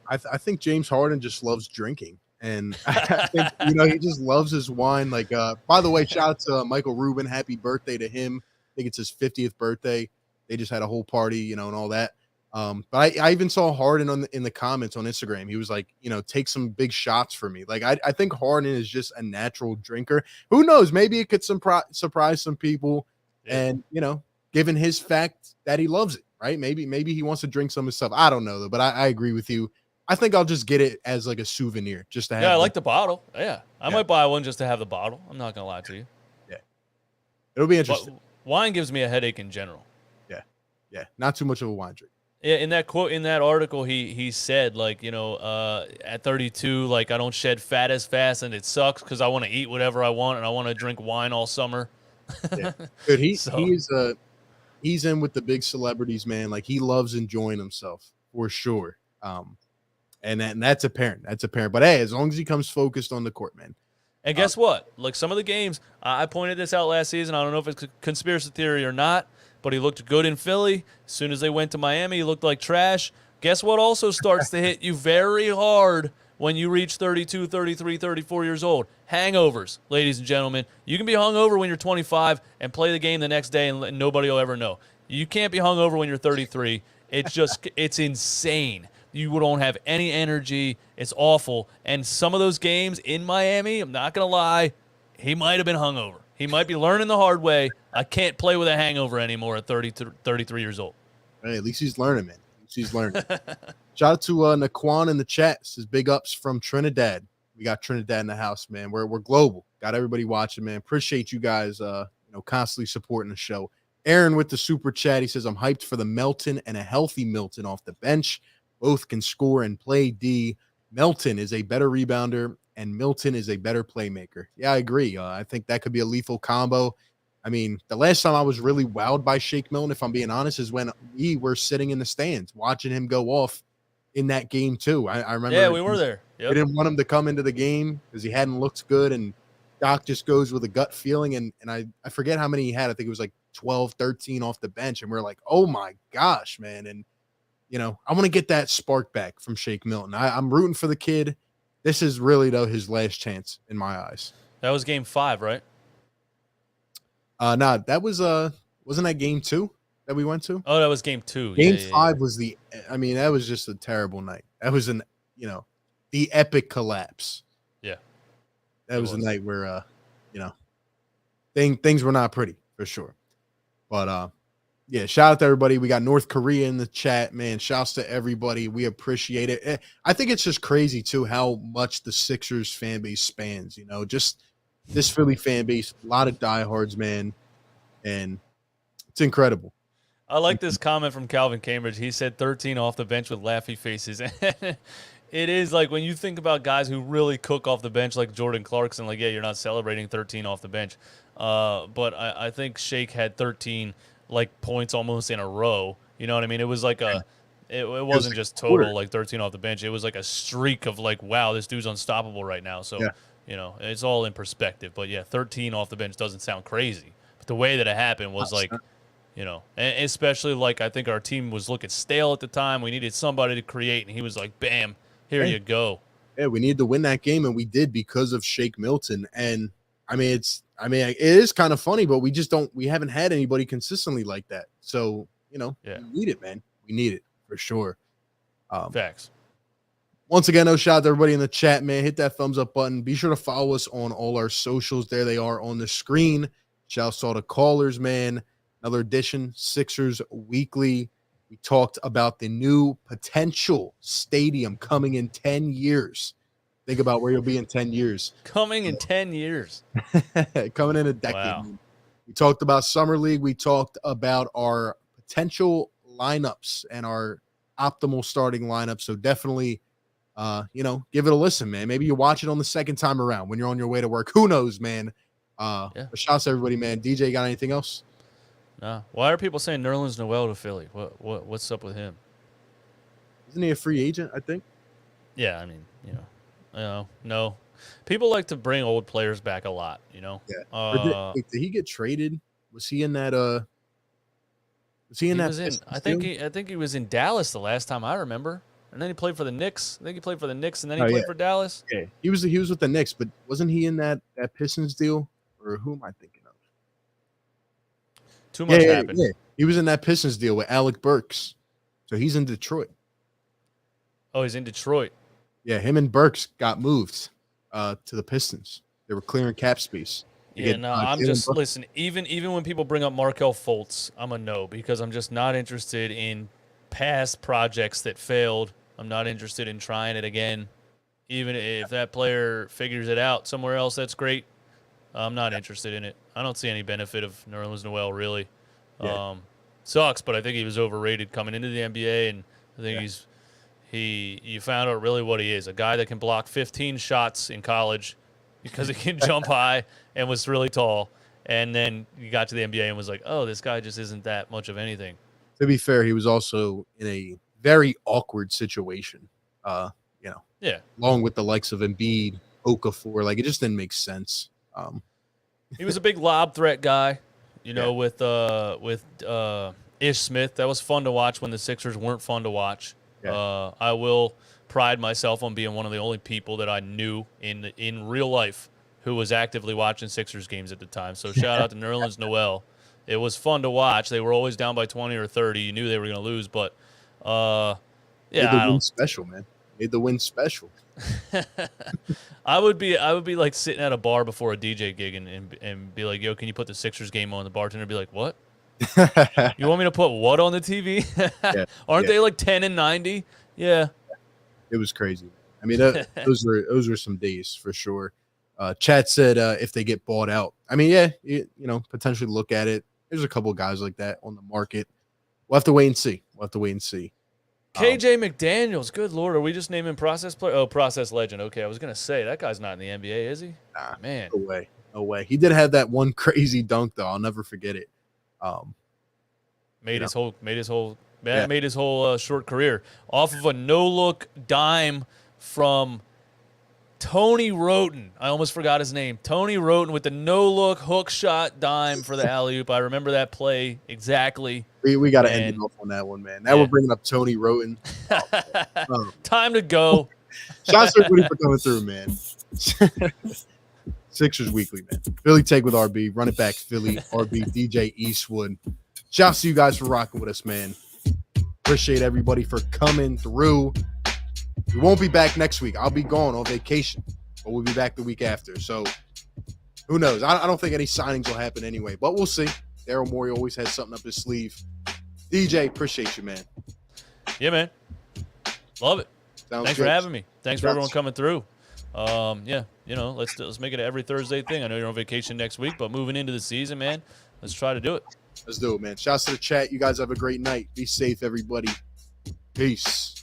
I think James Harden just loves drinking. And I think, he just loves his wine. Like, by the way, shout out to Michael Rubin. Happy birthday to him. I think it's his 50th birthday. They just had a whole party, and all that. But I even saw Harden in the comments on Instagram. He was like, take some big shots for me. Like, I think Harden is just a natural drinker. Who knows? Maybe it could surprise some people. Yeah. And, given his fact that he loves it, right? Maybe he wants to drink some of his stuff. I don't know, though. But I agree with you. I think I'll just get it as like a souvenir, just to have. Yeah, I like the bottle. Yeah, I might buy one just to have the bottle. I'm not gonna lie to you. Yeah, it'll be interesting. But wine gives me a headache in general. Yeah, not too much of a wine drink. Yeah, in that quote, in that article, he said at 32, I don't shed fat as fast, and it sucks because I want to eat whatever I want and I want to drink wine all summer. Yeah, dude, he's in with the big celebrities, man. Like he loves enjoying himself for sure. And that's apparent. But hey, as long as he comes focused on the court, man. And guess what? Some of the games, I pointed this out last season. I don't know if it's a conspiracy theory or not, but he looked good in Philly. As soon as they went to Miami, he looked like trash. Guess what also starts to hit you very hard when you reach 32, 33, 34 years old? Hangovers, ladies and gentlemen. You can be hungover when you're 25 and play the game the next day and nobody will ever know. You can't be hungover when you're 33. It's insane. You don't have any energy. It's awful. And some of those games in Miami, I'm not going to lie, he might have been hungover. He might be learning the hard way. I can't play with a hangover anymore at 33 years old. Hey, at least he's learning, man. At least he's learning. Shout out to Naquan in the chat. This is big ups from Trinidad. We got Trinidad in the house, man. We're global. Got everybody watching, man. Appreciate you guys constantly supporting the show. Aaron with the super chat. He says, I'm hyped for the Melton and a healthy Milton off the bench. Both can score and play D. Melton is a better rebounder, and Milton is a better playmaker. Yeah, I agree. I think that could be a lethal combo. I mean, the last time I was really wowed by Shake Milton, if I'm being honest, is when we were sitting in the stands watching him go off in that game too. I remember. Yeah, we were there. Yep. We didn't want him to come into the game because he hadn't looked good, and Doc just goes with a gut feeling, and I forget how many he had. I think it was like 12, 13 off the bench, and we're like, oh my gosh, man. And I want to get that spark back from Shake Milton. I'm rooting for the kid. This is really, though, his last chance in my eyes. That was game 5, right? Nah, that was wasn't that game 2 that we went to? Oh, that was game 2. Game 5 was that was just a terrible night. That was the epic collapse. Yeah. That was a night where things were not pretty for sure. But yeah, shout out to everybody. We got North Korea in the chat, man. Shouts to everybody. We appreciate it. I think it's just crazy too how much the Sixers fan base spans, just this Philly fan base, a lot of diehards, man. And it's incredible. I like this comment from Calvin Cambridge. He said 13 off the bench with laughy faces. It is like when you think about guys who really cook off the bench like Jordan Clarkson, like, yeah, you're not celebrating 13 off the bench. But I think Shake had 13 like points almost in a row. You know what I mean? It was like it wasn't just total like 13 off the bench. It was like a streak of like, wow, this dude's unstoppable right now. So, it's all in perspective. But yeah, 13 off the bench doesn't sound crazy. But the way that it happened was like, and especially like I think our team was looking stale at the time. We needed somebody to create, and he was like, bam, here you go. Yeah, we needed to win that game, and we did because of Shake Milton. And it is kind of funny, but we haven't had anybody consistently like that. So, we need it, man. We need it for sure. Facts. Once again, shout out to everybody in the chat, man. Hit that thumbs up button. Be sure to follow us on all our socials. There they are on the screen. Shouts to all the callers, man. Another edition, Sixers Weekly. We talked about the new potential stadium coming in 10 years. Think about where you'll be in 10 years. Coming in 10 years. Coming in a decade. Wow. We talked about Summer League. We talked about our potential lineups and our optimal starting lineup. So definitely, give it a listen, man. Maybe you watch it on the second time around when you're on your way to work. Who knows, man? But shouts to everybody, man. DJ, got anything else? No. Why are people saying Nerlens Noel to Philly? What's up with him? Isn't he a free agent, I think? Yeah, I mean, no. People like to bring old players back a lot, Yeah. Did he get traded? Was he in that I think he was in Dallas the last time I remember. And then he played for the Knicks. I think he played for the Knicks and then he played for Dallas. Yeah. He was with the Knicks, but wasn't he in that Pistons deal? Or who am I thinking of? Too much happened. Yeah. He was in that Pistons deal with Alec Burks. So he's in Detroit. Oh, he's in Detroit. Yeah, him and Burks got moved to the Pistons. They were clearing cap space. I'm just listen. Even when people bring up Markelle Fultz, I'm a no because I'm just not interested in past projects that failed. I'm not interested in trying it again. Even if that player figures it out somewhere else, that's great. I'm not interested in it. I don't see any benefit of Nerlens Noel really. Yeah. Sucks, but I think he was overrated coming into the NBA, and I think you found out really what he is, a guy that can block 15 shots in college because he can jump high and was really tall. And then he got to the NBA and was like, oh, this guy just isn't that much of anything. To be fair, he was also in a very awkward situation, along with the likes of Embiid, Okafor. Like, it just didn't make sense. He was a big lob threat guy, with Ish Smith. That was fun to watch when the Sixers weren't fun to watch. Yeah. I will pride myself on being one of the only people that I knew in real life who was actively watching Sixers games at the time. So shout out to Nerlens Noel. It was fun to watch. They were always down by 20 or 30. You knew they were going to lose, but Made the win special, man. Made the win special. I would be like sitting at a bar before a DJ gig and be like, yo, can you put the Sixers game on? The bartender would be like, what? You want me to put what on the TV? Aren't they like 10 and 90? Yeah. It was crazy. I mean, those were some days for sure. Chat said if they get bought out. I mean, yeah, you know, potentially look at it. There's a couple of guys like that on the market. We'll have to wait and see. KJ McDaniels, good Lord. Are we just naming process player? Oh, process legend. Okay, I was going to say, that guy's not in the NBA, is he? Nah, man. No way. He did have that one crazy dunk, though. I'll never forget it. Made his whole short career off of a no-look dime from Tony Roten. I almost forgot his name. Tony Roten with the no-look hook shot dime for the alley-oop. I remember that play exactly. We got to end it off on that one, man. Now we're bringing up Tony Roten. Time to go. Shots to everybody for coming through, man. Sixers Weekly, man. Philly Take with RB. Run it back, Philly. RB, DJ Eastwood. Shouts to you guys for rocking with us, man. Appreciate everybody for coming through. We won't be back next week. I'll be gone on vacation, but we'll be back the week after. So who knows? I don't think any signings will happen anyway, but we'll see. Daryl Morey always has something up his sleeve. DJ, appreciate you, man. Yeah, man. Love it. Thanks for having me. Thanks for everyone coming through. Yeah, you know, let's make it an every Thursday thing. I know you're on vacation next week, but moving into the season, man, let's try to do it. Let's do it, man. Shouts to the chat. You guys have a great night. Be safe, everybody. Peace.